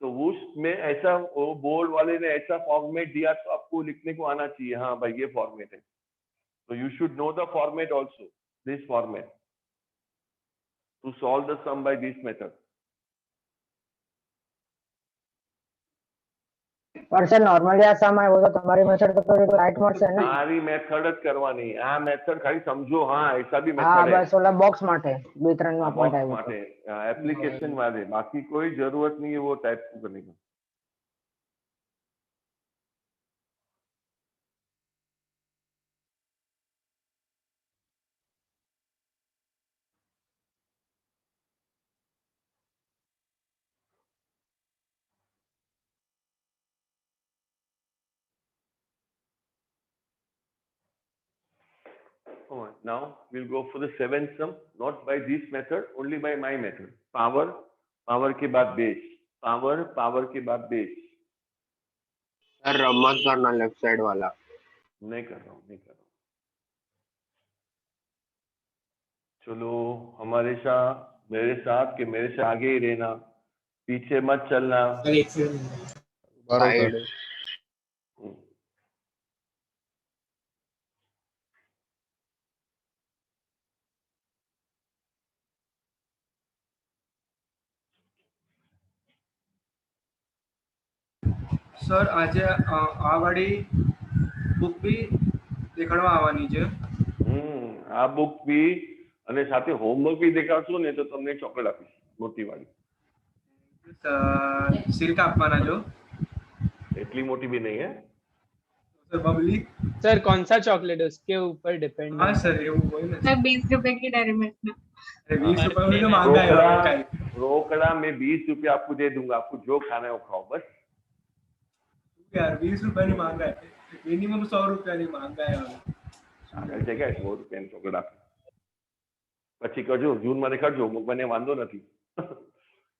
तो उसमें ऐसा वो बोर्ड वाले ने ऐसा फॉर्मेट दिया, तो आपको लिखने को आना चाहिए, हाँ भाई ये फॉर्मेट है। तो you should know the format also, this format to solve the sum by this method.
पर सर नॉर्मली આ સમ આવ્યો તો તમારી મેથડ તો રાઈટ મળશે ને?
મારી મેથડ જ કરવાની, આ મેથડ ખાલી સમજો, हाँ ऐसा भी
હા
मेथड है
બસ ઓલા બોક્સ માટે 2-3 માં પોઈન્ટ
बॉक्स
આવ્યો
माटे एप्लीकेशन वाले, बाकी कोई जरूरत नहीं है वो टाइप को करने का। Now we'll go for the seventh sum, not by this method, only by my method. Power के बाद बेस, पावर के बाद बेस।
सर रब मत करना लेफ्ट साइड वाला।
नहीं कर रहा हूँ। चलो हमारे साथ, मेरे साथ के मेरे से आगे ही रहना, पीछे मत चलना।
साइड
સર આજે આ વાળી બુક બી દેખાડવા આવવાની છે।
આ બુક બી અને સાથે હોમવર્ક બી દેખાડશો ને તો તમને ચોકલેટ આપીશ, મોટી વાળી।
સિલ્ક આપવાના છો?
इतनी मोटी भी नहीं है
सर बबली
सर कौन सा चॉकलेट है उसके ऊपर डिपेंड।
हाँ सर ये वो ना
सर 20 रुपए की डेयरी मिल्क में।
20 रुपए में तो महंगा है।
रोकड़ा में 20 रुपये आपको दे दूंगा, आपको जो खाना है वो खाओ बस।
यार 20 रुपए नहीं महंगा है, मिनिमम 100 रुपया नहीं महंगा है।
આગળ જગ્યાએ 100 રૂપિયાની ચોકલેટ આપી, પછી કરજો જૂન માં કરજો, મને વાંધો નથી।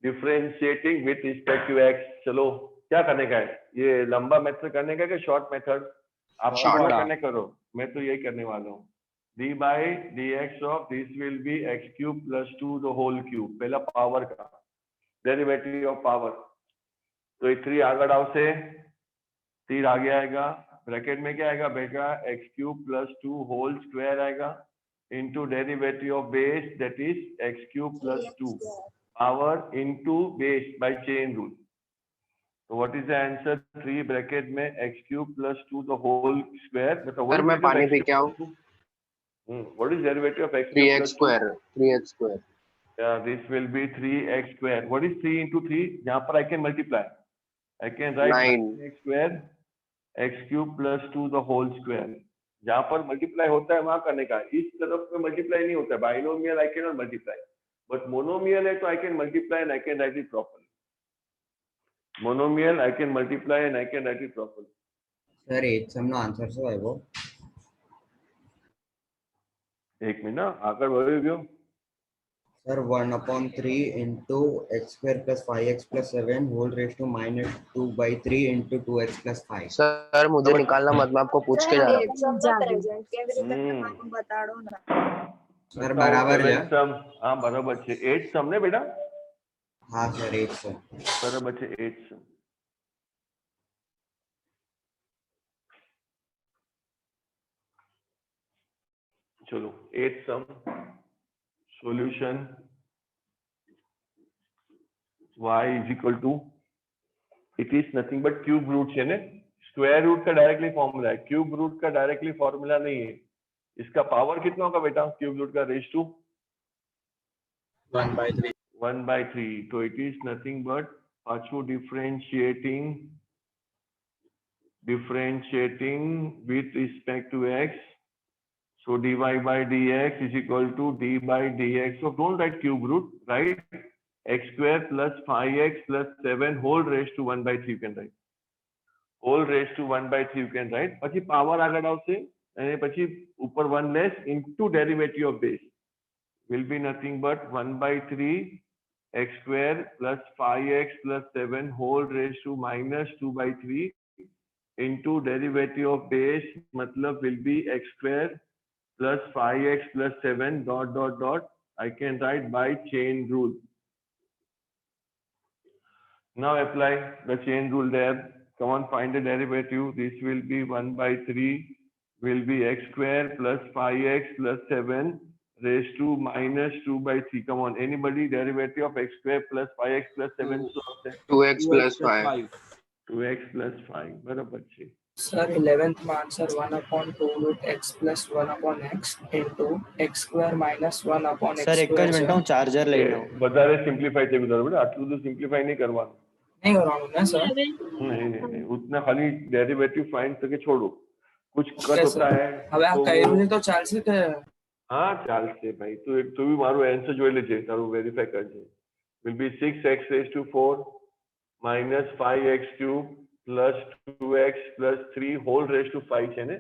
Differentiating with respect to x, चलो क्या करने का है, ये लंबा मेथड करने का कि शॉर्ट मेथड? आप शॉर्ट करने करो, मैं तो यही करने वाला हूँ। D by D x of this will be x cube plus 2 the whole cube, पहला पावर का डेरिवेटिव ऑफ पावर, तो ये 3 आगे आवशे, 3 आगे आएगा, ब्रैकेट में क्या आएगा बेटा, X cube plus 2 whole square आएगा into derivative of base that is X cube plus 2 power into base by chain rule. So what is the answer? 3 bracket में x cube plus 2 the whole square.
Sir मैं पानी P के आऊँ।
What is derivative of x?
3x square. 3x square.
Yeah, this will be 3x square. What is 3 into 3? यहाँ पर I can multiply. I can write 9x square x cube plus 2 the whole square. जहाँ पर multiply होता है वहाँ करने का, इस तरफ में multiply नहीं होता है। Binomial I cannot multiply. But monomial है तो I can multiply and I can write it properly. Monomial I can multiply and I can write it properly.
Sir, 8 sum no answer શું આવ્યો?
એક મિનિટ આગળ વધી ગયો.
Sir, 1/3 into x square plus 5x plus 7 whole raised to minus 2 by 3 into 2x plus 5.
Sir मुझे निकालना मत, मैं आपको पूछ के जा रहा हूँ।
प्रेजेंट केवी રીતે કરવાનું બતાડો ના।
सर बराबर है।
हाँ बराबर છે, 8 સમ ને બેટા?
हाँ सर 8 सम
बराबर છે, 8 સમ। चलो 8 sum solution y is equal to it is nothing but cube root है ना, स्क्वायर रूट का डायरेक्टली फॉर्मूला है, क्यूब रूट का डायरेक्टली फॉर्मूला नहीं है। इसका पावर कितना होगा बेटा क्यूब रूट का, रेज टू
1/3
1/3, तो इट इज नथिंग बट पाछू differentiating with respect to x, so dy by dx is equal to d by dx. So don't write cube root, right? X square plus 5x plus 7 whole raised to 1/3 you can write. Whole raised to 1/3 you can write. પછી power આગળ આવશે અને પછી ઉપર 1 less into derivative of base will be nothing but 1/3 x square plus 5x plus 7 whole raised to minus 2/3 into derivative of base matlab will be x square plus 5x plus 7 dot dot dot. I can write by chain rule. Now apply the chain rule there. Come on, find the derivative. This will be 1/3 will be x square plus 5x plus 7 raised to minus 2/3. Come on, anybody, derivative of x square plus 5x plus 7, so
2x plus 5.
2x plus 5 बराबर છે.
Sir, 11th માં answer 1/2 root x plus 1/x into x square minus 1/x
sir એક જ
square
minute હું charger લઈને આવું.
વધારે simplify થઈ ગયું બરાબર, આટલું તો સિમ્પ્લિફાઈ નહીં કરવાનું.
नहीं करवाऊँ ना सर?
नहीं, उतना खाली डेरिवेटिव फाइंड करके छोड़ो, कुछ कट
Yes,
होता
sir.
है
હવે આ
तो
કર્યું નહીં તો ચાલશે કે?
हाँ ચાલશે ભાઈ, તો એક તો બી મારું આન્સર જોઈ લેજે, તારું વેરીફાઈ કરજે. will be 6x raised to 4 minus 5x cube plus 2x plus 3 whole raised to 5 છે ને,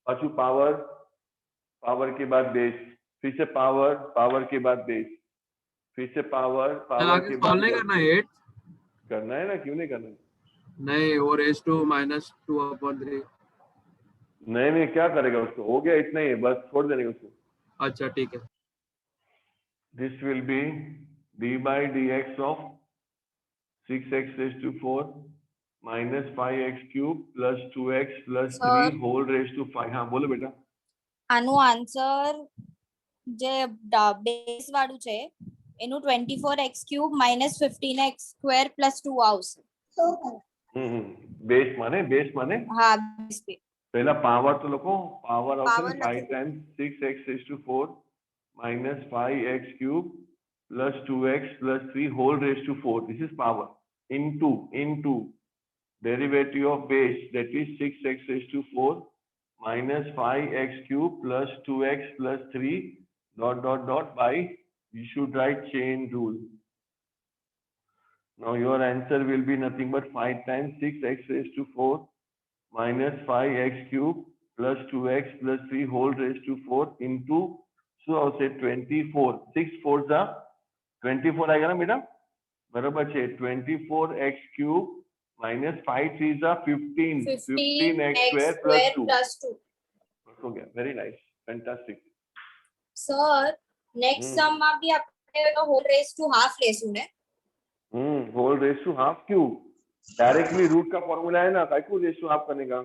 પાછું पावर के बाद बेस, फिर से पावर के बाद बेस, फिर से पावर
आगे
के
सॉल्व
बाद
नहीं करना है 8
करना है ना, क्यों नहीं करना?
नहीं, वो रेज टू -2/3.
नहीं क्या करेगा उसको, हो गया इतना ही है, बस छोड़ देने का उसको.
अच्छा ठीक है.
This will be d by dx of 6x raised to 4 minus 5x cube plus 2x plus 3 whole raised to 5. हाँ बोलो बेटा.
આનું આન્સર જે બેઝ વાળું છે એનું 24x³ minus 15x square plus 2 આવશે.
बेस माने
હા બેઝ पे
पहला पावर तो लोगों पावर
Power
આવશે 5 times 6x raised to 4 minus 5x cube plus 2x plus 3 whole raised to 4. This is power into derivative of base, that is 6x raised to 4 minus 5x cube plus 2x plus 3 dot dot dot by, you should write chain rule. Now your answer will be nothing but 5 times 6x raised to 4 minus 5x cube plus 2x plus 3 whole raised to 4 into, so I'll say 24. 6 4s are 24 आएगा ना बेटा, बराबर है 24x cube minus 5 3s are 15x square plus 2. हो गया, very nice, fantastic.
Sir next sum માં બી આપણે હોલ રેઝ ટુ હાફ લેશું ને?
होल रेस टू हाफ क्यों, डायरेक्टली रूट का फॉर्मूला है ना, काय को रेस टू हाफ करने का?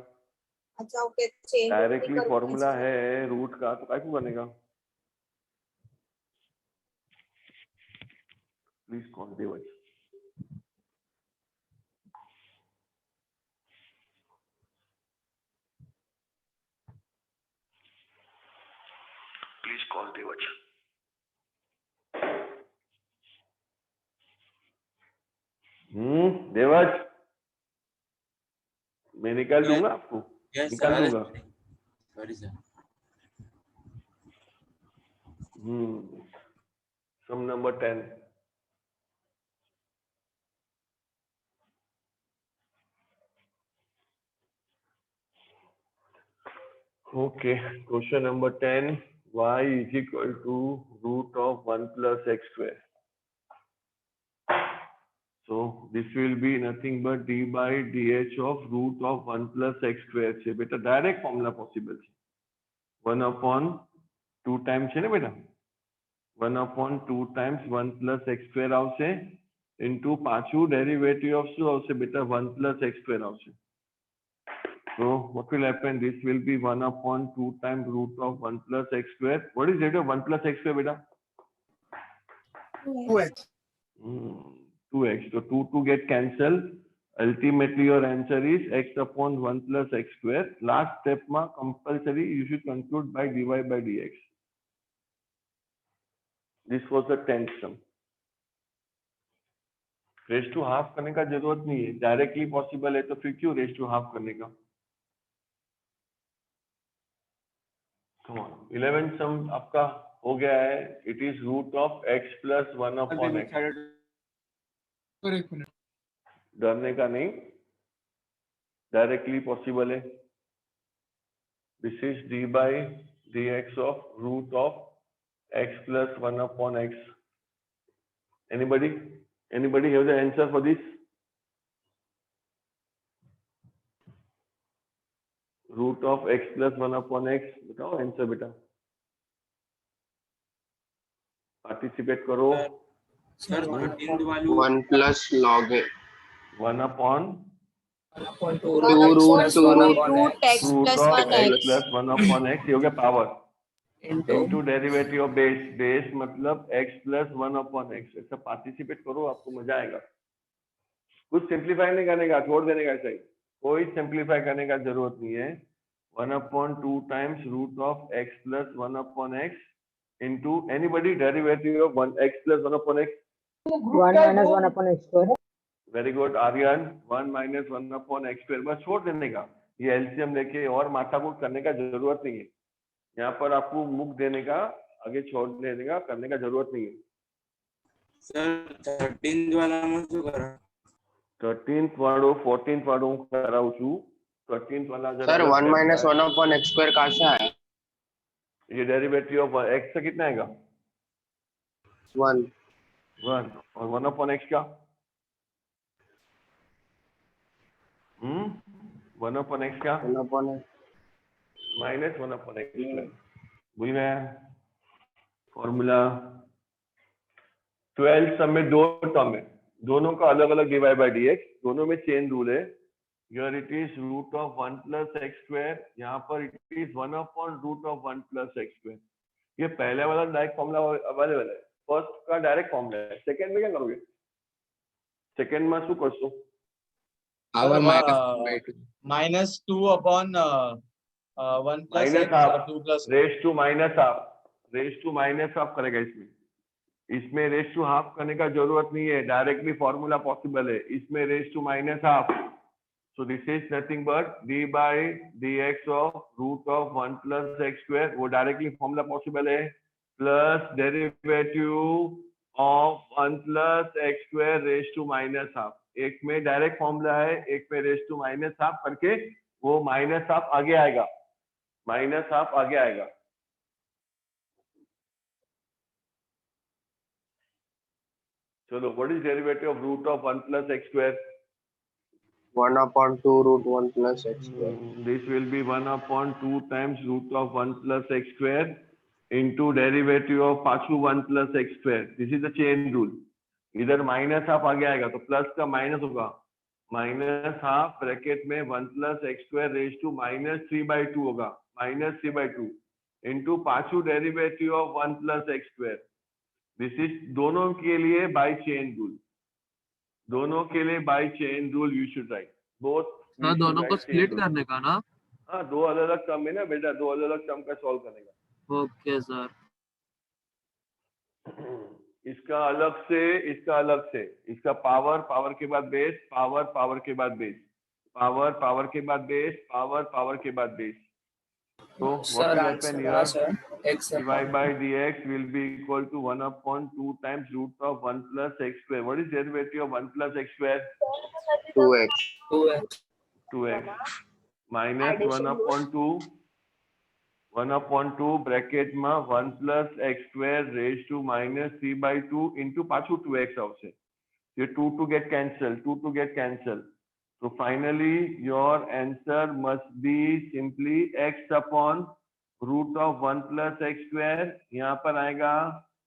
अच्छा ओके, चेंज
डायरेक्टली फॉर्मूला है रूट का, तो काय को करने का? Please call Devaj. Please call Devaj. Devaj, मैं निकाल दूंगा आपको, निकाल दूंगा.
Sorry sir.
Sum number 10. Okay, question number 10. Y is equal to root of 1 plus x square. So this will be nothing but d by dh of root of 1 plus x square છે બેટા, direct formula possible છે. 1/2 time છે ને બેટા, 1/2 times 1 plus x square આવશે into પાછું derivative of શું આવશે બેટા, 1 plus x square આવશે. So what will happen, this will be 1/2 times root of 1 plus x square. What is it of 1 plus x square beta?
2x.
2x. So 2 get cancelled Ultimately your answer is x upon 1 plus x square. Last step ma compulsory you should conclude by dy by dx. This was the 10th sum. Raise to half करने का जरूरत नहीं है, directly possible है तो फिर क्यों race to half करने का? 11th सम आपका हो गया है. It is root of x plus 1 upon x. डरने का नहीं, डायरेक्टली पॉसिबल है. This is d by D x of root of x plus 1 upon x. Anybody have the answer for this? Root of x plus 1 upon x. बताओ answer बेटा. Participate करो.
Sir
1 plus log a.
1 upon
2 root x
root
plus
of
1
x
x.
plus 1 upon x. ये हो गया power.
into
into derivative of base मतलब x plus 1 upon x. ऐसा participate करो, आपको मजा आएगा. कुछ सिंप्लीफाई नहीं करने का, छोड़ देने का. ऐसा ही कोई सिंप्लीफाई करने का जरूरत नहीं है. 1 upon 2 times root of x plus 1 upon x into anybody derivative of 1 x plus 1 upon x.
1 minus 1 upon x square.
Very good Aryan. 1 minus 1 upon x square. बस छोड़ देने का. ये एलसीएम लेके और माथाकूट करने का जरूरत नहीं है. यहाँ पर आपको मुख देने का, आगे छोड़ देने का, करने का जरूरत नहीं है.
सर 13th वाला में શું કરો?
13th वाળો 14th वाળો હું કરાવું છું. 13th वाला
sir 1 minus 1 upon x square कहाँ से आया?
ये डेरिवेटिव ऑफ x से कितना आएगा?
1.
और 1 upon x क्या? 1 upon x क्या?
1 upon x.
Minus 1 upon x. भूल गया फॉर्मूला. 12 सम में दो टर्म है, दोनों का अलग अलग डिवाइड बाय dx. दोनों में चेन रूल है. Here it is root of 1 plus x square. यहाँ पर it is 1 upon root of 1 plus x square. ये पहले वाला डायरेक्ट फॉर्मूला अवेलेबल है. फर्स्ट का डायरेक्ट फॉर्मूला है. सेकंड में क्या करोगे? सेकंड में શું કરશો?
-2 upon 1 plus
माइनस
x
हाफ,
or 2 plus
raise to minus half. Raise to minus half करेगा इसमें रेस टू हाफ करने का जरूरत नहीं है, डायरेक्टली फॉर्मूला पॉसिबल है. इसमें raise to minus half. So this is nothing but d by D x of root of 1 plus x square. वो डायरेक्टली फॉर्मूला पॉसिबल है. Plus derivative of 1 plus x square raise to minus half. एक में direct formula है, एक में race to minus half करके वो minus half आगे आएगा. माइनस हाफ आगे आएगा. चलो, what is derivative of root of 1 plus x square?
1 upon 2 root 1 plus x square.
This will be 1 upon 2 times root of 1 plus x square into derivative of Panchu 1 plus x square. This is the chain rule. इधर minus half आगे आएगा तो plus का minus होगा. Minus half bracket में 1 plus x square raise to -3/2 होगा. -3/2 into पांचू derivative of 1 plus x square. This is दोनों के लिए बाय चेन रूल. दोनों के लिए by chain rule you should write both.
दोनों को स्प्लिट करने का ना?
हाँ, दो अलग अलग टर्म है ना बेटा, दो अलग अलग टर्म का सॉल्व करने का.
Okay sir.
इसका अलग से, इसका अलग से. इसका पावर, पावर के बाद बेस, पावर, पावर के बाद बेस, पावर, पावर के बाद बेस, पावर, पावर के बाद base. So what will happen here? dy by dx will be equal to 1 upon 2 times root of 1 plus x square. What is derivative of 1 plus x square?
2x.
2x minus 1 upon 2. 1 upon 2 bracket में 1 plus x square raised to -3/2 into Panchu 2x आवશે. ये 2 get cancelled, 2 get cancelled. So finally your answer must be simply x upon root of 1 plus x square. यहाँ पर आएगा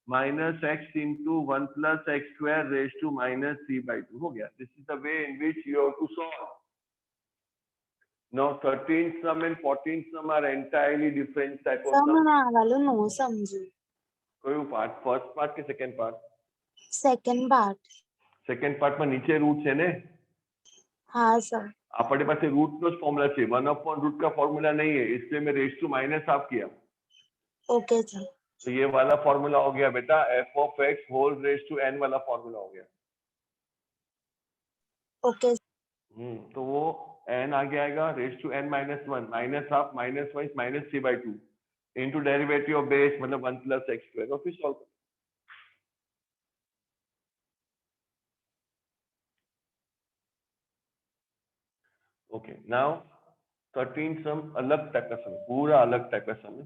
-x into 1 plus x square raised to -3/2. हो गया. This is the way in which you have to solve. Now 13th sum and 14th sum are entirely different type of sum.
वालों no समझो.
कोई part, first part के second part?
Second part.
Second part में नीचे roots है ने,
हाँ sir
अपने पास रूट નો જ ફોર્મ્યુલા છે 1/√ का फॉर्मूला नहीं है इसलिए मैं रेस टू माइनस हाफ किया
ओके सर
तो ये वाला फॉर्मूला हो गया बेटा f of x whole raise to n वाला फॉर्मूला हो गया
ओके
तो वो n आगे आएगा raise to n minus 1 minus half minus 1 minus 3/2 into derivative of base मतलब 1 प्लस x स्क्वायर और फिर सॉल्व ओके नाउ 13 सम अलग टाइप का सम पूरा अलग टाइप का सम है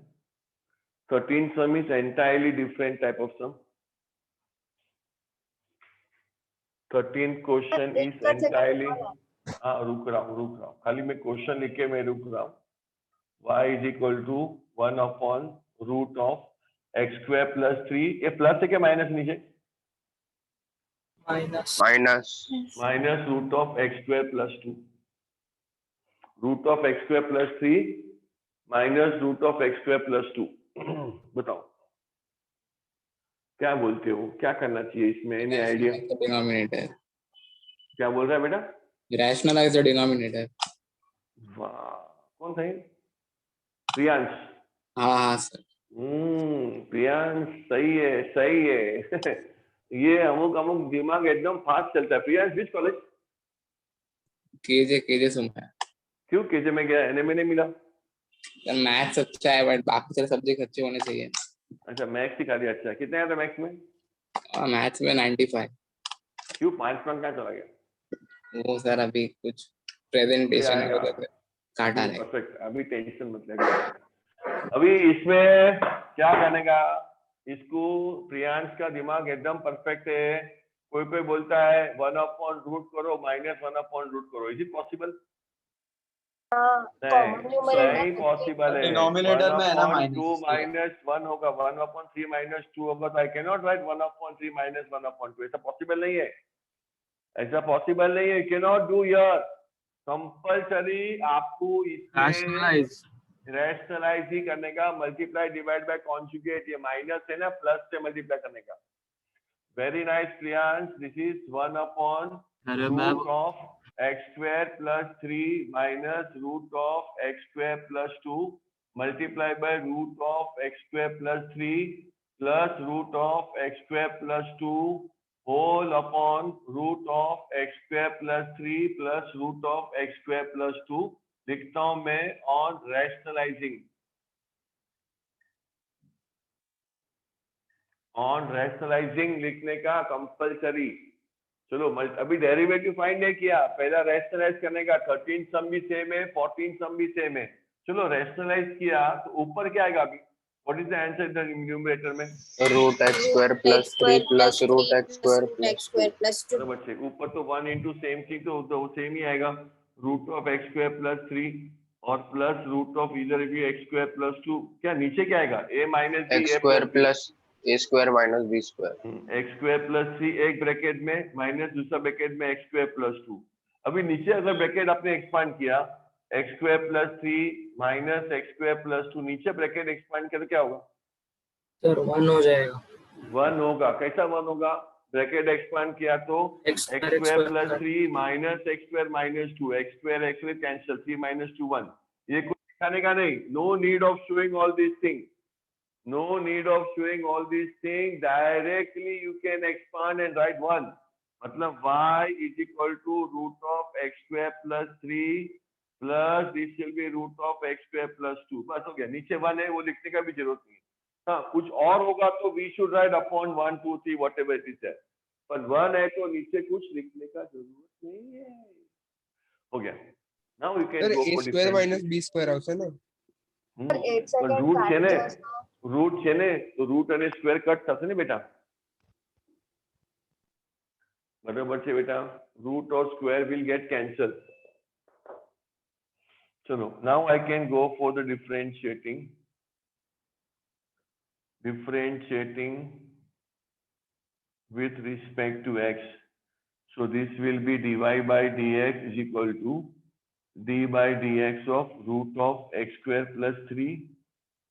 13 sum is entirely different type of sum 13 question is entirely हाँ रुक रहा हूँ खाली मैं क्वेश्चन लिख के मैं रुक रहा हूँ y is equal to 1/√ of x square plus 3 ये प्लस है क्या माइनस नीचे
minus
minus root of x square plus 2 root of x square plus 3 minus root of x square plus 2 बताओ क्या बोलते हो क्या करना चाहिए इसमें एनी आइडिया
डिनोमिनेटर
क्या बोल रहा है बेटा
रैशनलाइज द डिनोमिनेटर
वाह कौन था ये प्रियांश
हाँ सर
प्रियांश सही है ये अमुक दिमाग एकदम फास्ट चलता है प्रियांश विच कॉलेज
केजे सुना है
क्यों केजे में गया एनएमए नहीं मिला
सर मैथ्स अच्छा है बट बाकी सारे सब्जेक्ट अच्छे होने चाहिए
अच्छा मैथ्स ही खाली अच्छा है कितने आया था मैथ्स में
मैथ्स में 95
क्यों 5 नंबर क्या चला गया
वो सर अभी कुछ प्रेजेंटेशन काटा है
परफेक्ट अभी टेंशन मत ले अभी इसमें क्या करने का इसको प्रियांश का दिमाग एकदम परफेक्ट है कोई बोलता है 1/√ करो माइनस 1/√ करो इज इट पॉसिबल नहीं पॉसिबल है
डिनोमिनेटर में है ना
-2 माइनस 1 होगा 1/3 माइनस 2 होगा तो I can not right 1/3 minus 1/2 ऐसा पॉसिबल नहीं है can not do here compulsory आपको इसमें रैशनलाइज ही करने का मल्टीप्लाई डिवाइड बाय कॉन्जुगेट ये माइनस है ना प्लस से मल्टीप्लाई करने का very nice Priyansh this is 1/√ of x square plus 3 minus root of x square plus 2 multiply by root of x square plus 3 plus root of x square plus 2 whole upon root of x square plus 3 plus root of x square plus 2 लिखता हूं मैं on rationalizing लिखने का compulsory चलो अभी derivative find नहीं किया पहला रैशनलाइज करने का 13 सम भी सेम है 14 सम भी सेम है चलो रैशनलाइज किया तो ऊपर क्या आएगा अभी what is the answer in the numerator में
root x square plus 3 plus root x square plus 2
बच्चे ऊपर तो 1 into सेम थिंग तो सेम ही आएगा root of x square plus 3 और प्लस रूट ऑफ इधर भी x square plus 2 क्या नीचे क्या आएगा a minus b
x square plus a square minus b square
x square plus 3 एक ब्रैकेट में माइनस दूसरा ब्रैकेट में x square plus 2 अभी नीचे अगर ब्रैकेट आपने एक्सपांड किया x square plus 3 minus x square plus 2 नीचे ब्रैकेट एक्सपांड किया तो क्या होगा
सर 1 हो जाएगा
1 होगा कैसा 1 होगा ब्रैकेट एक्सपांड किया तो x square plus 3 minus x square minus 2 x square cancel 3 minus 2 1 ये कुछ दिखाने का नहीं no need of showing all this thing No need of showing all these things. Directly you can expand and write 1. मतलब y is equal to root of x square plus 3 plus this will be root of x square plus 2. बस हो गया नीचे 1 है वो लिखने का भी जरूरत नहीं हाँ कुछ और होगा तो we should write upon 1 2 3 whatever it is there. पर 1 है तो नीचे कुछ लिखने का जरूरत नहीं है हो गया. Now you can go for
a square minus b square આવશે ને
पर रूट છે ને रूट છે ને તો રૂટ અને સ્ક્વેર કટ થશે ને બેટા બરાબર છે બેટા रूट और स्क्वायर will get cancelled चलो now I can go for the differentiating with respect to x so this will be dy by dx is equal to d by dx of root of x square plus 3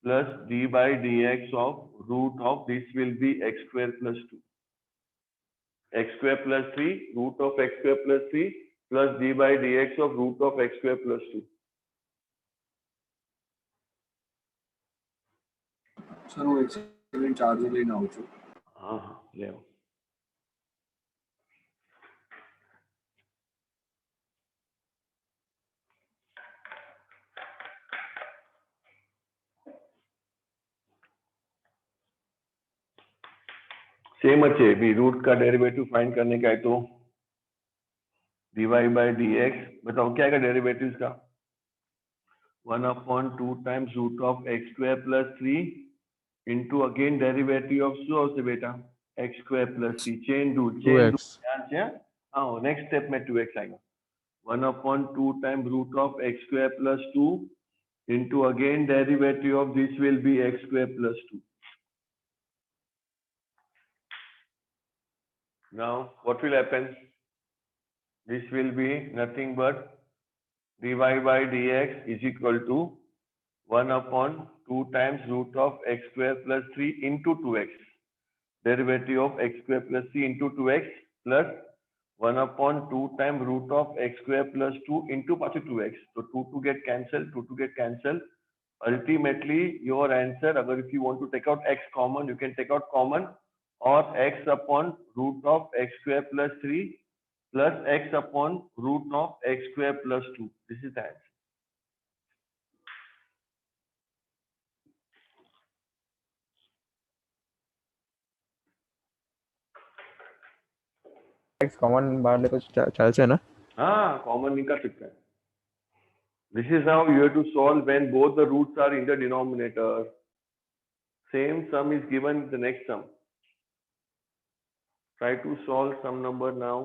plus d by dx of root of this will be x square plus 2. X square plus 3 root of x square plus 3 plus d by dx of root of x square plus 2.
Sir वो एक second charger लेना हो चुका.
हाँ ले आओ. Same अच्छे भी रूट का डेरिवेटिव फाइंड करने का है तो dy by dx बताओ क्या आएगा डेरिवेटिव का 1/2 times root of x square plus 3 into again derivative of શું આવશે બેટા x square plus 3 chain rule ध्यान से हाँ next step में 2x आएगा 1/2 times root of x square plus 2 into again derivative of this will be x square plus 2. Now what will happen? This will be nothing but dy by dx is equal to 1/2 times root of x square plus 3 into 2x. Derivative of x square plus 3 into 2x plus 1/2 times root of x square plus 2 into 2x. So 2 get cancelled, 2 get cancelled. Ultimately, your answer, agar if you want to take out x common, you can take out common or x upon root of x square plus 3 plus x upon root of x square plus 2. This is the answer.
x common बाहर ले तो चल से ना.
हाँ common निकाल सकते हैं. This is how you have to solve when both the roots are in the denominator. Same sum is given in the next sum. Try to solve some number now.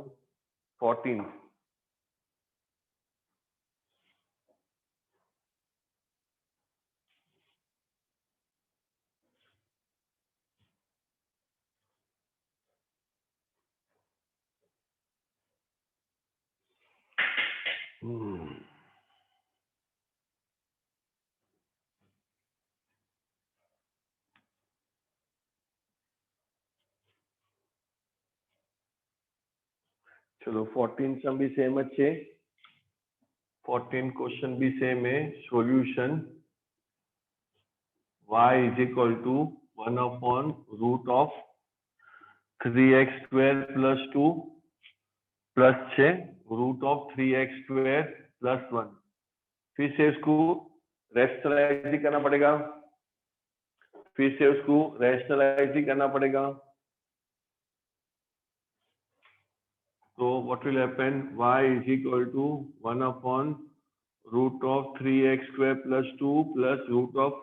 14. चलो 14 सम भी सेम अच्छे 14 question भी same है solution y is equal to 1/root of 3x square plus 2 plus 6 root of 3x square plus 1. फिर से इसको rationalise करना पड़ेगा So what will happen? Y is equal to 1/root of 3x square plus 2 plus root of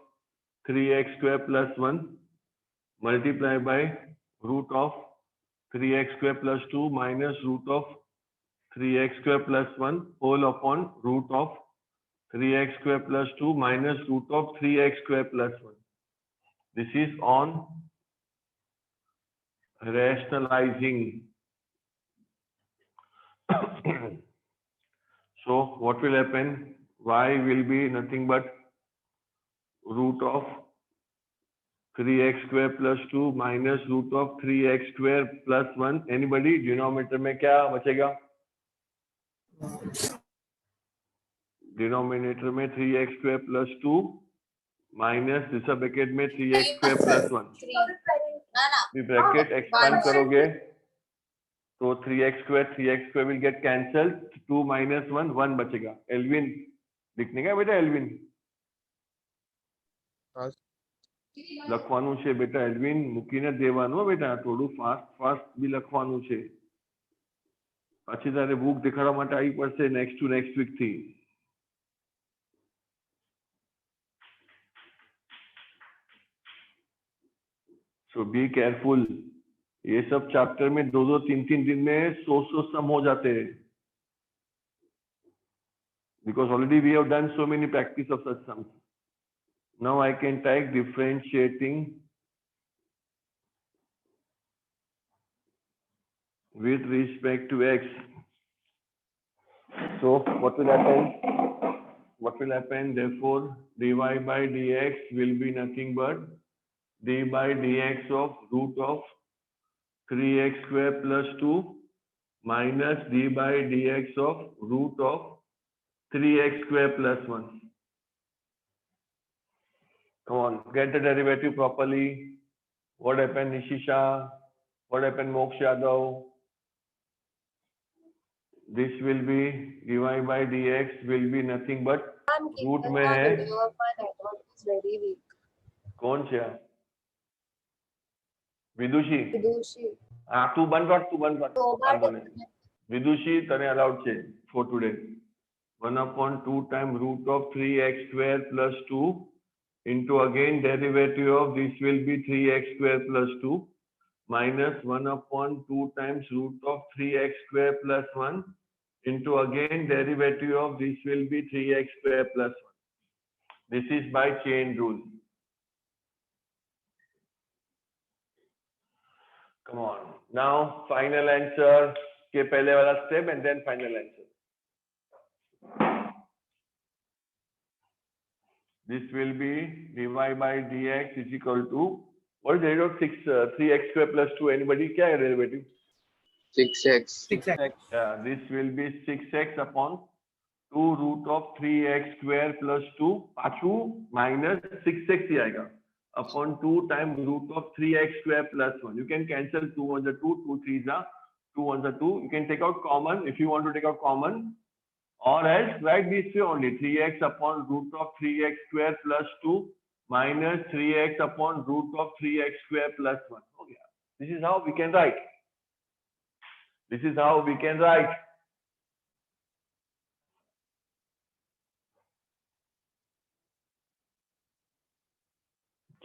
3x square plus 1 multiply by root of 3x square plus 2 minus root of 3x square plus 1 whole upon root of 3x square plus 2 minus root of 3x square plus 1. This is on rationalizing. So what will happen? Y will be nothing but root of 3x square plus 2 minus root of 3x square plus 1. Anybody? Denominator में क्या बचेगा? Denominator में 3x square plus 2 minus दूसरा bracket में 3x square plus 1. Bracket expand करोगे तो 3x square will get cancelled. 2 minus 1 1 बचेगा. Alvin लिखने का बेटा एल्विन લખવાનું છે બેટા એલ્વિન મૂકીને દેવાનું બેટા થોડું ફાસ્ટ બી લખવાનું છે પછી તારે બુક દેખાડવા માટે આવી પડશે નેક્સ્ટ વીક થી सो बी केयरफुल ये सब चैप्टर में 2-2 3-3 दिन में 100 सम हो जाते हैं because already we have done so many practice of such sums. Now I can take differentiating with respect to x. So what will happen? Therefore, dy by dx will be nothing but d by dx of root of 3x square plus 2 minus d by dx of root of 3x square plus 1. Come on, get the derivative properly. What happened, Nishisha? What happened, Moksha Yadav? This will be dy by dx will be nothing but root में है.
very weak.
कौन से? विदुषी.
Vidushi.
तू बंद कर. विदुषी तने allowed છે for today. 1/2 times root of 3x square plus 2 into again derivative of this will be 3x square plus 2 minus 1/2 times root of 3x square plus 1 into again derivative of this will be 3x square plus 1. This is by chain rule. Come on. Now final answer के पहले वाला step and then final answer. This will be dy by dx is equal to what is the derivative of 3x square plus 2? Anybody? क्या है derivative?
6x.
6x.
Yeah, this will be 6x upon 2 root of 3x square plus 2 Panchu minus 6x ही आएगा upon 2 times root of 3x square plus 1. You can cancel 2 on the 2, 2 3s are 2 on the 2. You can take out common if you want to take out common. Or else write this way only 3x upon root of 3x square plus 2 minus 3x upon root of 3x square plus 1. Okay. This is how we can write. This is how we can write.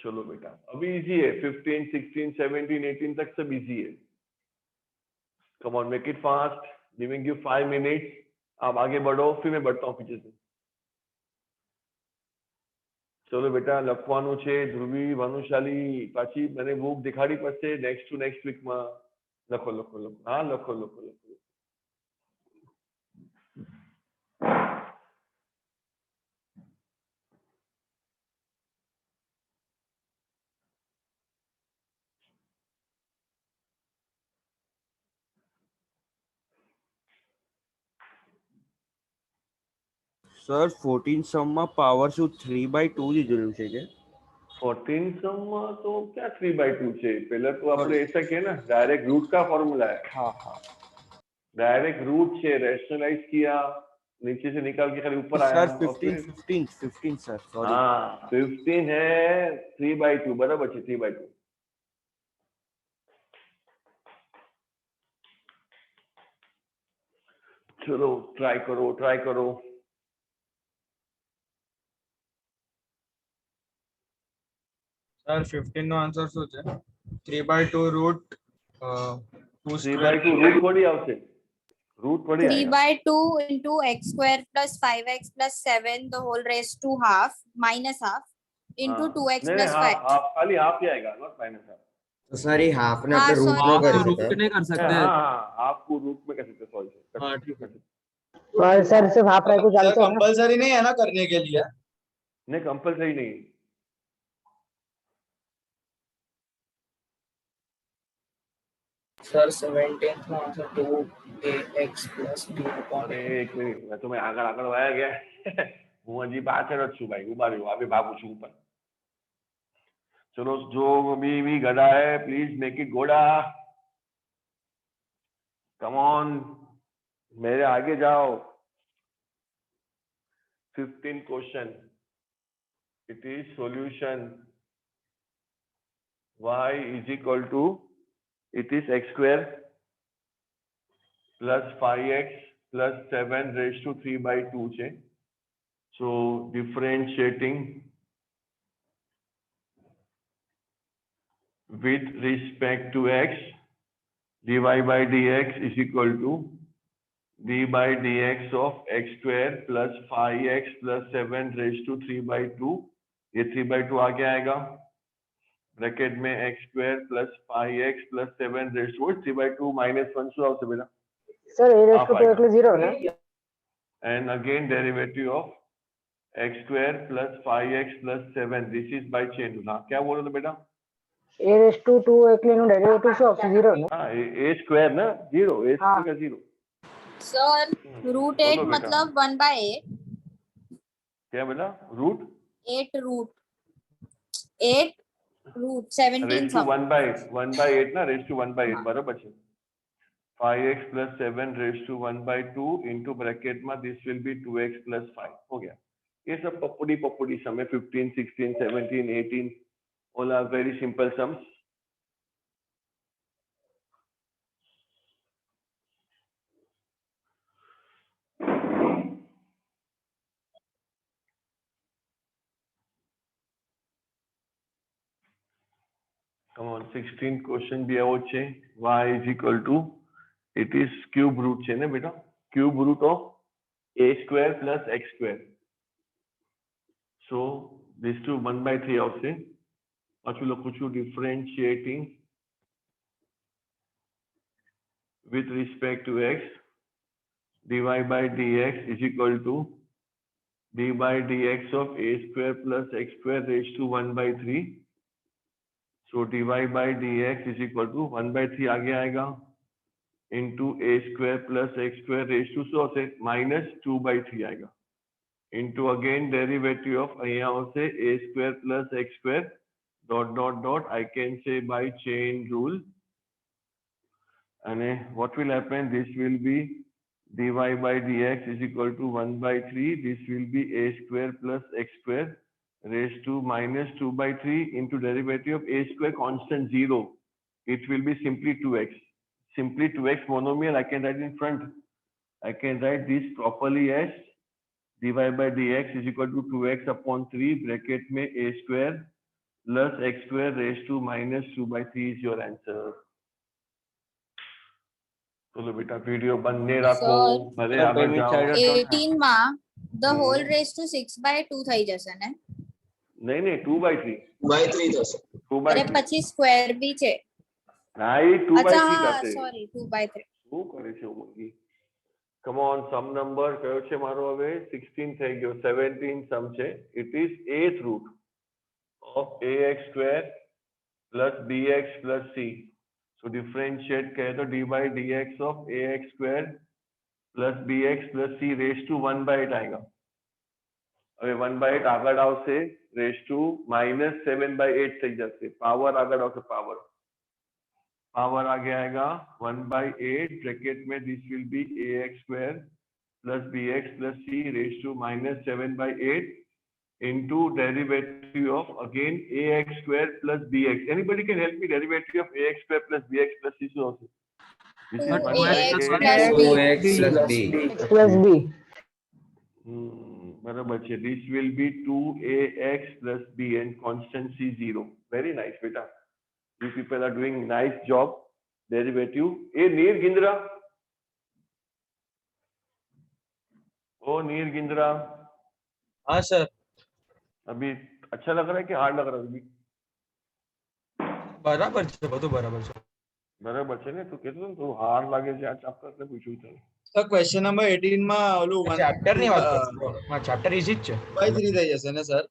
चलो बेटा अभी easy है 15, 16, 17, 18 तक सब easy है. Come on, make it fast. Giving you 5 minutes. आप आगे बढ़ो फिर मैं बढ़ता हूँ पीछे से. चलो बेटा લખવાનું છે ધ્રુવી ભાનુશાલી પાછી મને બુક દેખાડી પડશે નેક્સ્ટ ટુ નેક્સ્ટ વીક માં. લખો હા લખો.
સર 14 સમ માં પાવર શું 3/2 દીધેલું છે કે
14 सम में तो क्या 3/2 છે पहले तो આપણે ऐसा किया ना डायरेक्ट रूट का फॉर्मूला है.
हाँ
डायरेक्ट रूट से रैशनलाइज किया नीचे से निकाल के खाली ऊपर आया.
સર 15 સર સોરી
हाँ 15 है 3/2 बराबर છે 3/2. चलो ट्राई करो.
સર 15 નો આન્સર શું છે 3/2 રૂટ 2
3/2 रूट थोड़ी આવશે. रूट थोड़ी
3/2 into x square plus 5x plus 7 the whole raised to half minus half into 2x plus 5.
Half खाली हाफ ही आएगा नॉट माइनस हाफ.
तो सर ये हाफ ने આપણે રૂટ નો કરી શકते हैं.
हाँ हाफ को रूट में कर सकते हैं. सॉरी
हाँ ठीक है.
और सर सिर्फ हाफ राय को जानते हैं ना
कंपलसरी नहीं है ना करने के लिए.
नहीं कंपलसरी नहीं.
સર 17th નો આન્સર 2ax b upon
એક મિનિટ मैं तो मैं આગળ વાયા ગયા. હું હજી પાછળ જ છું ભાઈ ઉભા રહ્યો હવે ભાગું છું ઉપર. चलो जो भी गड़ा है प्लीज मेक इट घोड़ा. कम ऑन मेरे आगे जाओ. 15 question. It is solution y is equal to it is x square plus 5x plus 7 raised to 3/2 છે. So differentiating with respect to x dy by dx is equal to d by dx of x square plus 5x plus 7 raised to 3/2. ये 3/2 आगे आएगा bracket में x square plus 5x plus 7 raised to 3/2 minus 1 શું આવશે બેટા
sir a raised to 2 એટલે 0 ને.
and again derivative of x square plus 5x plus 7. this is by chain rule. हाँ क्या बोलो तो बेटा
a raised to 2 એકલીનું ડેરિવેટિવ શું આવશે 0 ને
हाँ a square ना 0 a square का 0
सर रूट 8
बोलो बेटा।
मतलब 1/8
क्या बेटा root
8 root 17
raise to
some
1/8 ना रेस टू 1/8 बराबर છે 5x plus 7 raised to 1/2 into bracket में this will B 2x plus 5 हो गया ये सब पप्पुड़ी समय 15 16 17 18 all are very simple sums come on 16th question भी આવો છે y is equal to it is cube root છે ને બેટા cube root of a square plus x square so this to 1/3 આવશે પાછું લખું છું differentiating with respect to x dy by dx is equal to d by dx of a square plus x square raised to 1/3 so dy by dx is equal to 1/3 आगे आएगा into a square plus x square raised to so से minus 2/3 आएगा into again derivative of यहाँ से a square plus x square dot dot dot I can say by chain rule and what will happen this will be dy by dx is equal to 1/3 this will be a square plus x square raised to minus 2/3 into derivative of a square constant 0 it will be simply 2x simply 2x monomial I can write in front I can write this properly as dy by dx is equal to 2x upon 3 bracket में a square plus x square raised to minus 2/3 is your answer चलो बेटा video बंद नहीं रखो भले आगे जाओ
18 માં the whole raised to 6/2 થઈ જશે ને
नहीं 2/3
2/3 થશે
અરે પછી સ્ક્વેર બી છે
नहीं 2/3
અચ્છા હા
થશે
સોરી 2/3
શું કરે છે ઉમંગી કમ ઓન સમ નંબર કયો છે મારો હવે 16 થઈ ગયો 17 સમ છે it is 8th root of ax square plus bx plus c so differentiate कहे तो d by dx of ax square plus bx plus c raised to 1/8 आएगा હવે 1/8 આગળ આવશે raised to minus 7/8 થઈ જશે પાવર આગળ આવશે પાવર आगे आएगा 1/8 ब्रैकेट में this will B ax square plus bx plus c raised to minus 7/8 into derivative of again ax square plus bx anybody can help me derivative of ax square plus bx plus c also this is
2ax
2x plus b
plus b
बराबर છે this will be 2ax plus b and constant c 0 very nice beta you people are doing nice job derivative a near gindra oh near gindra
हाँ sir
अभी अच्छा लग रहा है कि hard लग रहा है अभी
બરાબર છે બધું બરાબર છે
બરાબર છે ને તું કહેતો તો હાર્ડ લાગે છે આ ચેપ્ટર એટલે પૂછ્યું છે
સર ક્વેશ્ચન નંબર 18 માં ઓલું
ચેપ્ટર ની વાત કરો હા ચેપ્ટર ઇઝી જ છે
2/3 થઈ જશે ને સર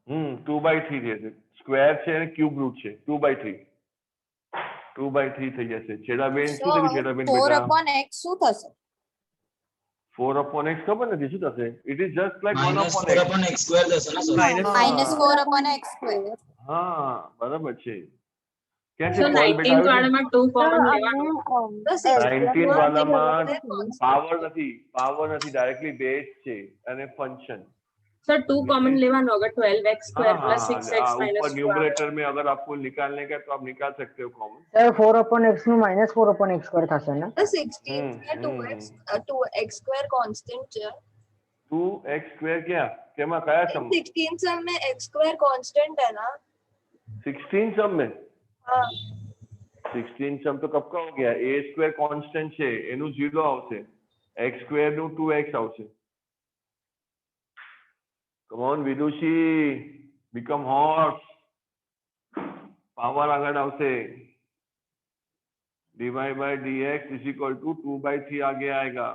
2/3 છે સ્ક્વેર છે અને ક્યુબ રૂટ છે 2/3 2/3 થઈ જશે છેડાબેન શું થયું છેડાબેન
4
બેટા
upon x શું થશે
4 upon x ખબર નથી શું થશે it is just like 1
minus
upon
4
x
upon x square થશે ને sir
minus 4 upon x square
હા બરાબર છે ક્યાં છે
So
કોલ
19th
બેટા
વાળામાં 2 કોમન લેવાનું
19 વાળામાં પાવર નથી ડાયરેક્ટલી બેઝ છે અને ફંક્શન
सर 2 कॉमन लेवानो अगर 12x square plus 6x minus
ऊपर
2
न्यूमरेटर में अगर आपको निकालने का तो आप निकाल सकते हो कॉमन
સર 4/x નું minus 4/x સ્ક્વેર થશે ને
16 में 2x स्क्वायर कांस्टेंट है
2x स्क्वायर क्या केमा कया सम
16 सम में x स्क्वायर कांस्टेंट है ना
16 सम में
हाँ
16 सम तो कब का हो गया a स्क्वायर कांस्टेंट છે એનું 0 આવશે x સ્ક્વેર નું 2x આવશે come on vidushi become horse power આગળ આવશે dy by dx is equal to 2/3 आगे आएगा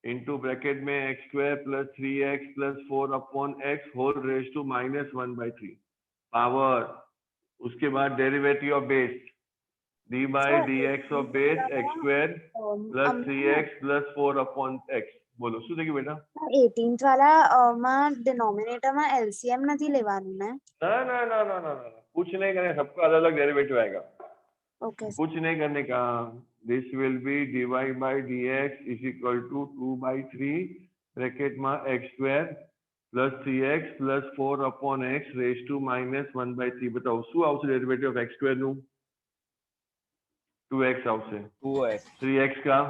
into ब्रैकेट में x square plus 3x plus 4 upon x whole raised to minus 1/3 power उसके बाद derivative of base D by D x of base x square plus 3x plus 4 upon x. બોલો શું થઈ ગયું બેટા?
18th वाला માં डिनोमिनेटर में एलसीएम નથી લેવાનું ને?
ना ना ना ना ना ना कुछ नहीं करने, सबका अलग अलग डेरिवेटिव आएगा.
ओके
कुछ नहीं करने का. This will be dy by D X is equal to 2/3 bracket में X square plus 3x plus 4 upon X raise to minus 1/3. बताओ શું આવશે डेरिवेटिव ऑफ एक्स स्क्वायर નું? 2x આવશે.
2x
3x का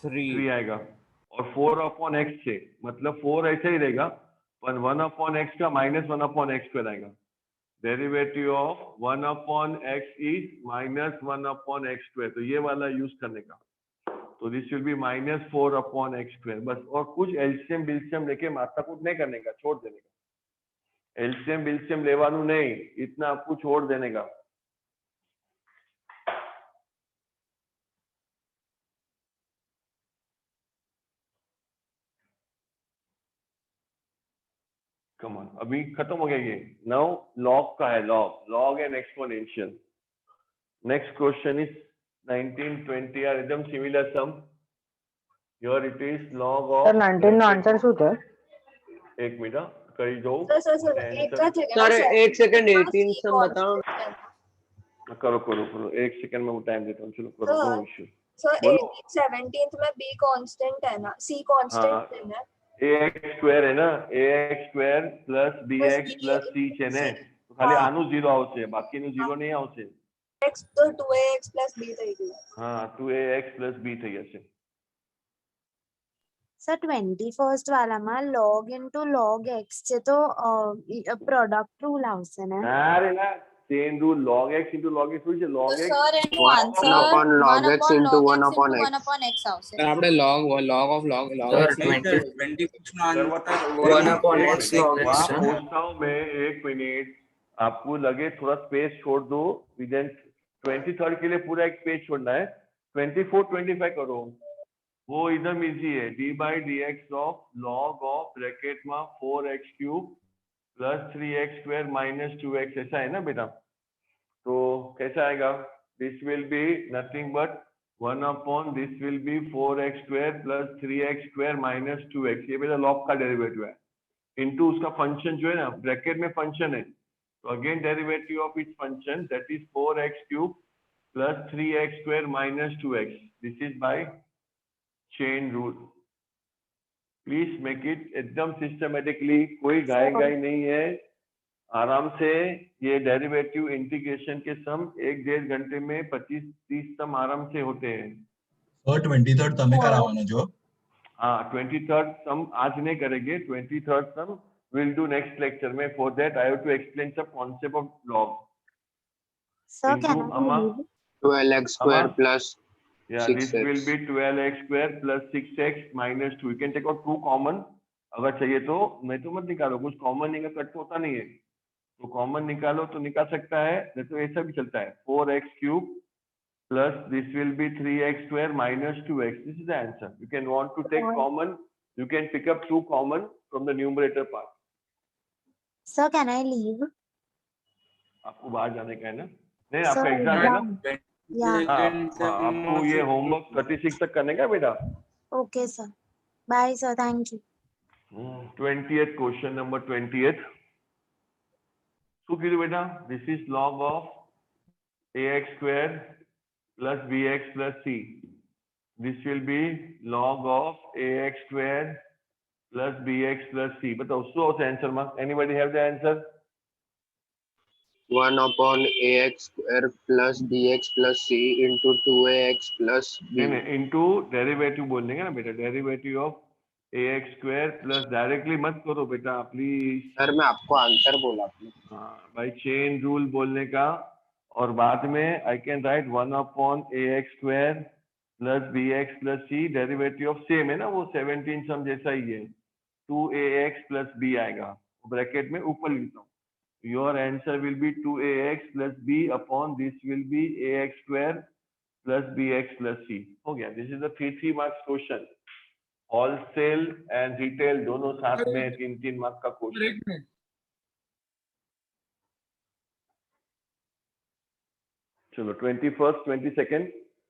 3
आएगा और 4 अपॉन एक्स से मतलब 4 ऐसे ही रहेगा पर 1 अपॉन एक्स का माइनस 1 अपॉन एक्स स्क्वायर आएगा. Derivative of 1 upon x is minus 1 upon x square. तो ये वाला यूज करने का. तो this will B minus 4 upon x square बस. और कुछ एलसीएम बिलसीएम लेके माथाकूट नहीं करने का, छोड़ देने का. एलसीएम बिलसीएम लेवानू नहीं, इतना आपको छोड़ देने का. कमान अभी खत्म हो गया ये. नाउ लॉग का है, log and exponential. Next question is 1920 are एकदम similar sum. Here it is log of
sir 19 નો આન્સર શું છે?
एक मिनट કરી दो.
सर एक का
सर एक सेकंड 18 सम बताओ.
करो करो करो, एक सेकंड में मैं टाइम देता हूँ. चलो करो, नो इश्यू.
सर 17th में बी कांस्टेंट है ना, सी कांस्टेंट है ना.
ax स्क्वायर है ना, ax square plus bx plus c છે ને, તો ખાલી આનું 0 આવશે, બાકીનું 0 નહીં આવશે.
x તો 2ax પ્લસ b થઈ ગયું.
હા 2ax પ્લસ b થઈ જશે.
सर 21st वाला में log into log x છે તો પ્રોડક્ટ રૂલ આવશે ને?
ના રે ના, chain rule log x into log x શું છે? log x
સર એનું answer
1 upon log x into 1 upon x.
1 upon x આવશે.
सर આપણે log of log
sir
x
26 નો answer 1 upon x log x
वहाँ
है.
पूछता हूँ मैं, एक मिनट आपको लगे थोड़ा स्पेस छोड़ दो. विद 23rd के लिए पूरा एक पेज छोड़ना है. 24 25 करो, वो एकदम इजी है. D by D x of log of bracket में 4x cube plus 3x square minus 2x, ऐसा है ना बेटा? तो कैसा आएगा? This will be nothing but 1 upon this will B 4x square plus 3x square minus 2x. ये बेटा लॉग का डेरिवेटिव है इनटू उसका फंक्शन जो है ना, ब्रैकेट में फंक्शन है. तो again derivative of its function that is 4x cube plus 3x square minus 2x. This is by chain rule. Please make it एकदम सिस्टमेटिकली, कोई गाय नहीं है. आराम से ये डेरिवेटिव इंटीग्रेशन के सम 1-1.5 घंटे में 25-30 सम आराम से होते हैं.
सर 23rd તમે કરાવવાનો છો?
हाँ 23rd सम आज नहीं करेंगे. 23rd sum will do next lecture में. For that I have to explain the concept of log.
Sir can
12x square plus
Yeah,
6x.
this will be 12x square plus 6x minus 2. You can take out 2 common. अगर चाहिए तो, नहीं तो मत निकालो. कुछ common नहीं, cut होता नहीं है. तो कॉमन निकालो तो निकाल सकता है, नहीं तो ऐसा भी चलता है. 4x cube plus this will be 3x square minus 2x. This is the answer. You can want to take common. You can pick up 2 common from the numerator part.
Sir can I leave?
आपको बाहर जाने का है ना? नहीं, आपका exam है ना? आपको ये होमवर्क 36 तक करने का बेटा.
Okay sir, bye sir, thank you.
20th question number 20th. શું કીધું બેટા? This is log of ax square plus bx plus c. This will be log of ax square plus bx plus c. बताओ શું આવશે answer માં? Anybody have the answer?
1 upon ax square plus bx plus c into 2ax plus b.
नहीं into derivative बोल देंगे ना बेटा. Derivative of ax square plus directly मत करो बेटा प्लीज.
सर मैं आपको आंसर बोला.
हाँ भाई, चेन रूल बोलने का. और बाद में I can write 1 upon ax square plus bx plus c. Derivative of same है ना, वो 17 सम जैसा ही है. 2ax प्लस b आएगा, ब्रैकेट में ऊपर लिखता हूँ. Your answer will be 2ax plus b upon this will be ax square plus bx plus c. हो गया. This is the 3 marks question. Wholesale and retail दोनों साथ में 3 मार्क का क्वेश्चन. चलो 21st 22nd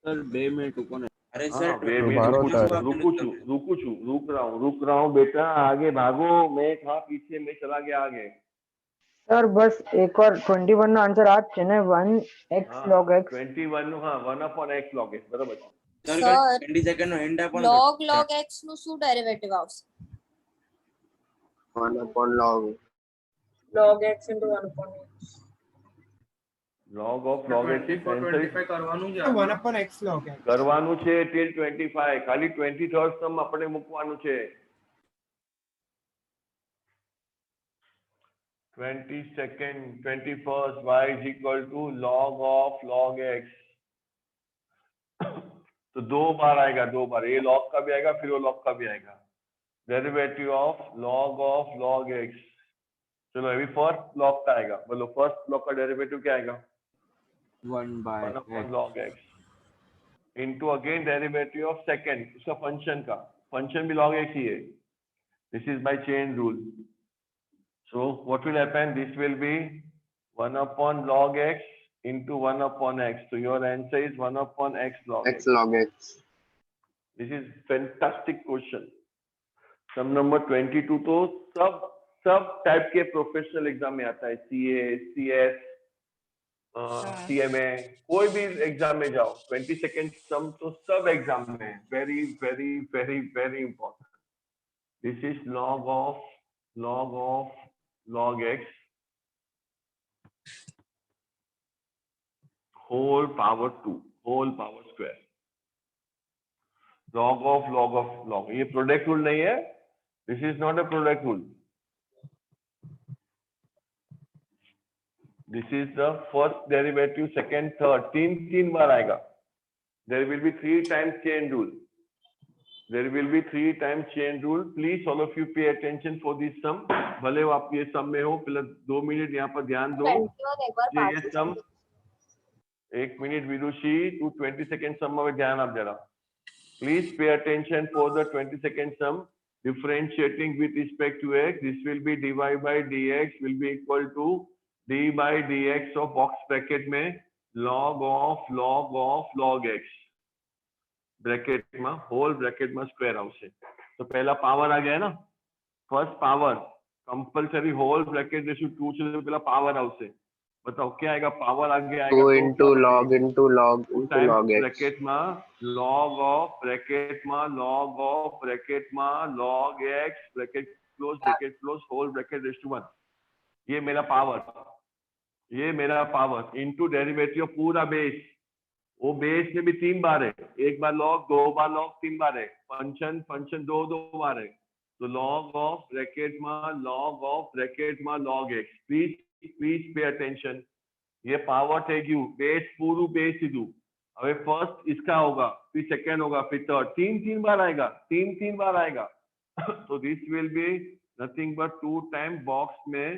સર 2 મિનિટ ઉકો ને
अरे
हाँ बे बे रुक रहा हूँ बेटा, आगे भागो, मैं था पीछे, मैं चला गया आगे।
सर बस एक और 21 નો આન્સર આ જ છે ને 1x log x
21 નું हाँ 1/x log x બરાબર છે
સર
20 સેકન્ડ નો એન્ડ આપો
log x નું શું ડેરિવેટિવ આવશે?
1 upon log
log x into 1 upon x.
log of log x is
25 કરવાનું છે
1 upon x log x
કરવાનું છે till 25, ખાલી 23rd સમ આપણે મૂકવાનું છે 22nd 21st y is equal to log of log x तो 2 बार आएगा, 2 बार ये log का भी आएगा फिर वो log का भी आएगा। डेरिवेटिव ऑफ log x, चलो अभी फर्स्ट log का आएगा, बोलो फर्स्ट log का डेरिवेटिव क्या आएगा
1/x
log x into again derivative of second, उसका फंक्शन का फंक्शन भी log x ही है। This is by chain rule, so what will happen, this will be 1 upon log x into 1 upon x, so your answer is 1 upon x log x.
log x.
This is fantastic question. Sum number 22 तो सब type के professional exam में आता है, CA, CS, CMA, कोई भी exam में जाओ 22nd सम तो सब एग्जाम में very very very very important. This is log of log x whole power 2 whole power square, log of log, ये प्रोडक्ट रूल नहीं है, this is not a product rule, this is the first derivative second third, तीन बार आएगा। There will be 3 times chain rule, there will be 3 times chain rule, please all of you pay attention for this sum, भले वो आप ये सम में हो, पहले 2 मिनट यहाँ पर ध्यान दो, ये सम 1 मिनट विदुषी टू 22nd सम में ध्यान आप जरा, please pay attention for the 22nd sum, differentiating with respect to x, this will be dy by dx will be equal to d by dx of box bracket में log of log x bracket में whole bracket में square आवશે, तो पहला power आ गया है ना, first power compulsory whole bracket ratio 2 से पहला पावर आवશે, बताओ क्या आएगा, पावर आगे आएगा
2 into log x
ब्रैकेट में log of ब्रैकेट में log x bracket close whole bracket ratio 1, ये मेरा पावर इनटू डेरिवेटिव पूरा बेस, वो बेस में भी 3 बार है, एक बार log, 2 बार log, 3 बार है, फंक्शन 2 बार है, तो log of ब्रैकेट में log x, please pay attention, ये पावर थे क्यों बेस पूरू बेस સીધું, હવે फर्स्ट इसका होगा फिर सेकंड होगा फिर थर्ड, तीन बार आएगा, तीन बार आएगा तो this will be nothing but 2 time box में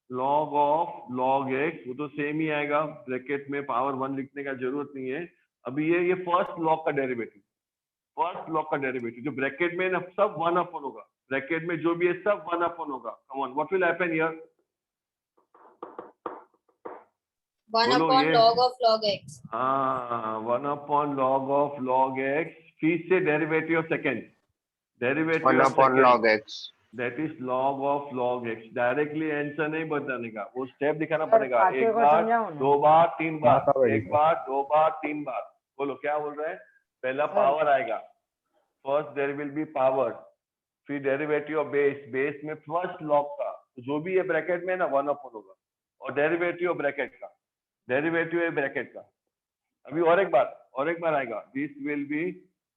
log of log x, वो तो सेम ही आएगा, ब्रैकेट में पावर 1 लिखने का जरूरत नहीं है। अभी ये फर्स्ट लॉग का डेरिवेटिव जो ब्रैकेट में ना सब 1 अपॉन होगा, ब्रैकेट में जो भी है सब 1 अपॉन होगा। Come on, what will happen here,
1 upon log of log x,
हाँ 1 upon log of log x, फिर से derivative of second,
1 upon log x,
that is log of log x, directly answer नहीं बताने का, वो step दिखाना पड़ेगा, एक बार 2 बार 3 बार, एक बार 2 बार 3 बार, बोलो क्या बोल रहे हैं, पहला पावर आएगा, first there will be power, फिर डेरिवेटिव ऑफ बेस में फर्स्ट लॉग का जो भी है ब्रैकेट में ना 1 अपॉन होगा, और डेरिवेटिव ऑफ ब्रैकेट का अभी और एक बार आएगा, this will B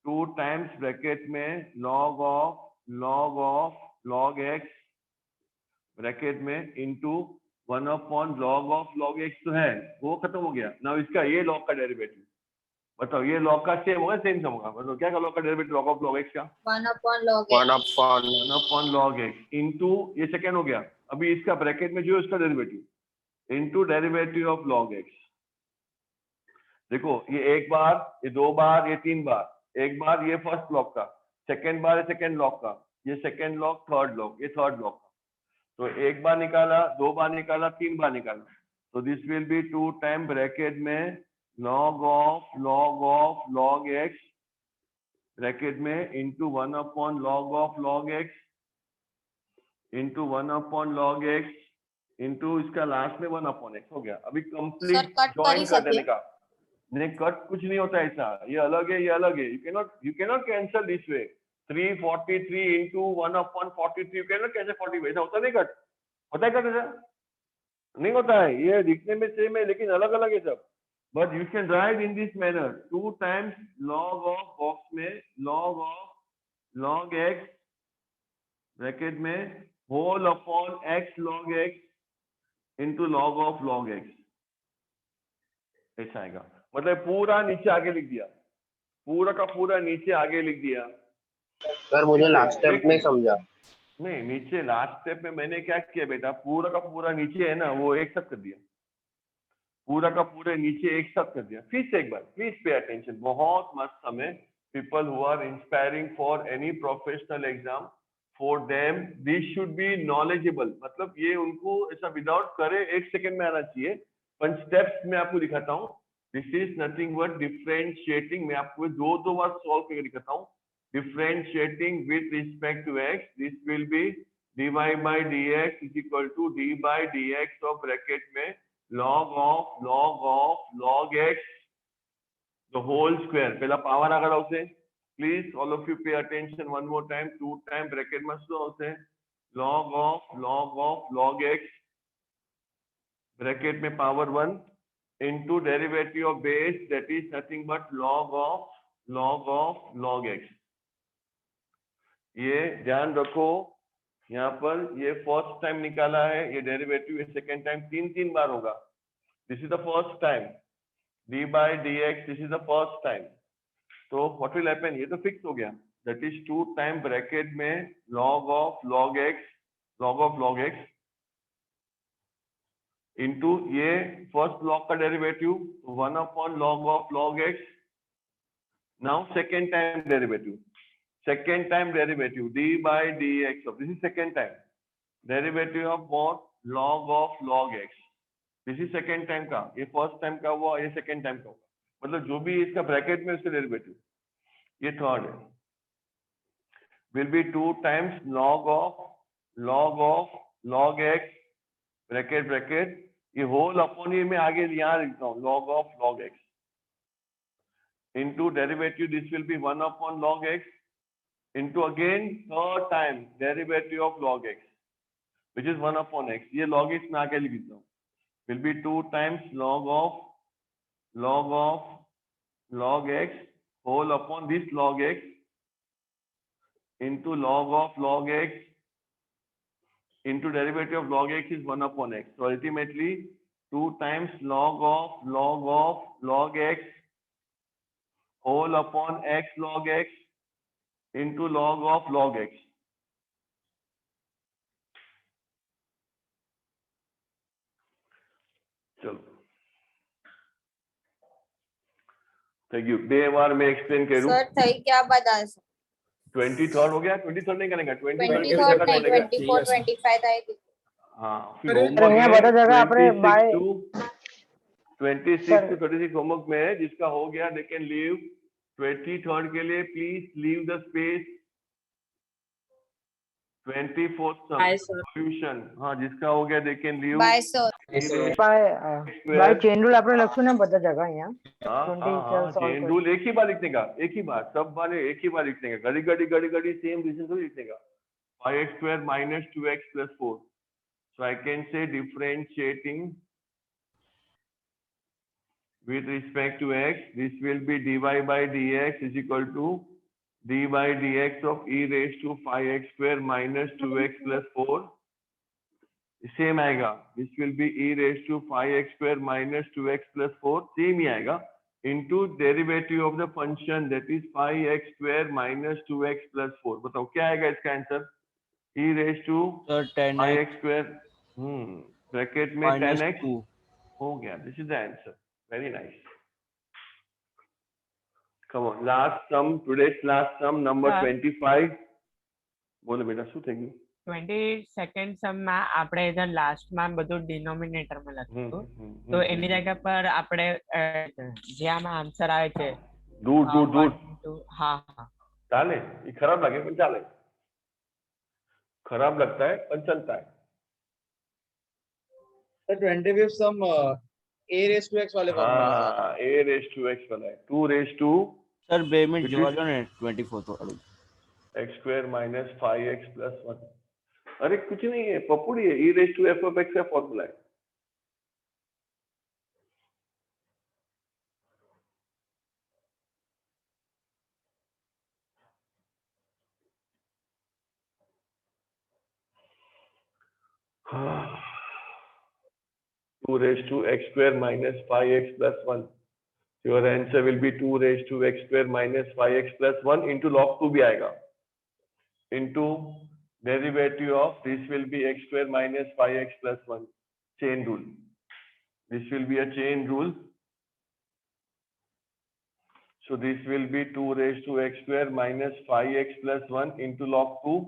2 times bracket में log of log x bracket में इनटू 1 अपॉन log x तो है, वो खत्म हो गया। नाउ इसका ये लॉग का डेरिवेटिव बताओ, ये लॉग का सेम होगा, सेम होगा, बताओ क्या का लॉग का derivative log of log x का
1 upon log x
इनटू ये सेकंड हो गया, अभी इसका ब्रैकेट में जो है उसका derivative into derivative of log x, देखो ये एक बार, ये 2 बार, ये 3 बार, एक बार ये फर्स्ट लॉग का, सेकंड बार सेकंड लॉग का, ये सेकंड लॉग, थर्ड लॉग, ये थर्ड लॉग का, तो एक बार निकाला, 2 बार निकाला, 3 बार निकाला, तो So this will be 2 time bracket में log of x ब्रैकेट में into 1 upon log x into 1 upon log x into इसका लास्ट में 1 upon x हो गया. अभी कंप्लीट ज्वाइन कर देने का. नहीं कट कुछ नहीं होता ऐसा. ये अलग है, ये अलग है. You cannot cancel this way. 343 into 1 upon 43 you cannot cancel 40. ऐसा होता नहीं कट. होता है कट ऐसा? नहीं होता है. ये दिखने में सेम है लेकिन अलग अलग है सब. But you can write in this manner. 2 times log of box में log of log x bracket में whole upon x log x into log x. ऐसा आएगा. मतलब पूरा नीचे आगे लिख दिया. पूरा का पूरा नीचे आगे लिख दिया.
सर मुझे लास्ट स्टेप में समझा.
नहीं नीचे लास्ट स्टेप में मैंने क्या किया बेटा, पूरा का पूरा नीचे है ना वो एक साथ कर दिया. पूरा का पूरे नीचे एक साथ कर दिया. फिर से एक बार प्लीज पे अटेंशन. बहुत मस्त समय. People who are inspiring for any professional exam, for them this should be knowledgeable. मतलब ये उनको ऐसा विदाउट करे 1 सेकेंड में आना चाहिए. पर स्टेप्स में आपको दिखाता हूँ. This is nothing but differentiating. मैं आपको दो बार सॉल्व करके दिखाता हूँ. Differentiating with respect to x, this will be dy by dx is equal to d by dx of bracket में log x the whole square. पहला पावर आ गया उसे. Please all of you pay attention one more time. 2 time bracket में slow उसे log x bracket में power 1 into derivative of base that is nothing but log of log x. ये ध्यान रखो. यहाँ पर ये फर्स्ट टाइम निकाला है ये डेरिवेटिव. ये सेकेंड टाइम 3 बार होगा. This is the first time. d by dx this is the first time. तो व्हाट विल हैपन, ये तो फिक्स हो गया. दैट इज 2 टाइम ब्रैकेट में log of log x into ये फर्स्ट लॉग का derivative 1 upon log of log x. Now second time derivative. Second time derivative d by dx of this is second time derivative of what log x. This is second time का. ये first time का हुआ, ये second time का हुआ. मतलब जो भी इसका ब्रैकेट में उसका डेरिवेटिव. ये थर्ड है. Will be 2 times log of log x bracket ये whole upon ये मैं आगे यहाँ लिखता हूँ log of log x into derivative. This will be 1 upon log x into again third time derivative of log x which is 1 upon x. ये log x में आके लिख देता हूँ. will be 2 times log of log x whole upon this log x into log of log x into derivative of log x is 1 upon x. So ultimately 2 times log of log x whole upon x log x into log of log x. चलो thank you. 2 बार मैं explain करूं.
Sir थई क्या बता.
23rd हो गया. 23rd नहीं करेंगा.
24 25 था.
हाँ
फिर बता जगह आपने बाय
26 to 36 होमवर्क में है जिसका हो गया दे कैन लीव. 23rd के लिए please leave the space. 24th solution हाँ जिसका हो गया they can leave.
By chain rule आपने लखो ना बता जगह यहाँ.
चेन रूल एक ही बार लिखने का. एक ही बार सब बार एक ही बार लिखने का. घड़ी सेम रीजन को लिखने का. 5x square minus 2x plus 4. So I can say differentiating with respect to x, this will be dy by dx is equal to d by dx of e raised to 5x square minus 2x plus 4. Same आएगा. This will be e raised to 5x square minus 2x plus 4. Same ही आएगा. Into derivative of the function that is 5x square minus 2x plus 4. बताओ क्या आएगा इसका answer? e raised to 5x square. Bracket में 10x हो गया. This is the answer. Very nice. Come on, last sum, today's last sum, number 25. बोलो बेटा, શું થઈ ગયું?
22nd સમમાં આપણે જે લાસ્ટમાં બધું ડિનોમિનેટરમાં લખ્યું હતું તો એની જગ્યા પર આપણે જે આમાં આન્સર આવે છે
रूट
હા હા
चाले ये खराब लगे पर चाले खराब लगता है पर चलता है
sir 25th sum a raised to x वाले फॉर्मूला
हाँ a raised to x वाला है 2 raised to
सर 2 मिनट जोड़ लो ने 24 तो
x square minus 5x plus 1 अरे कुछ नहीं है पपुड़ी है e raised to f of x का फॉर्मूला है two raised to x square minus 5x plus 1. Your answer will be 2 raised to x square minus 5x plus 1 into log 2 भी आएगा into derivative of this will be x square minus 5x plus 1 chain rule. This will be a chain rule. So this will be 2 raised to x square minus 5x plus 1 into log 2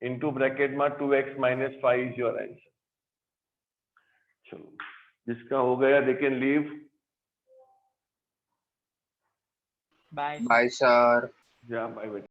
into bracket में 2x minus 5 is your answer. चलो जिसका हो गया they can leave.
Bye
bye sir.
Yeah, bye.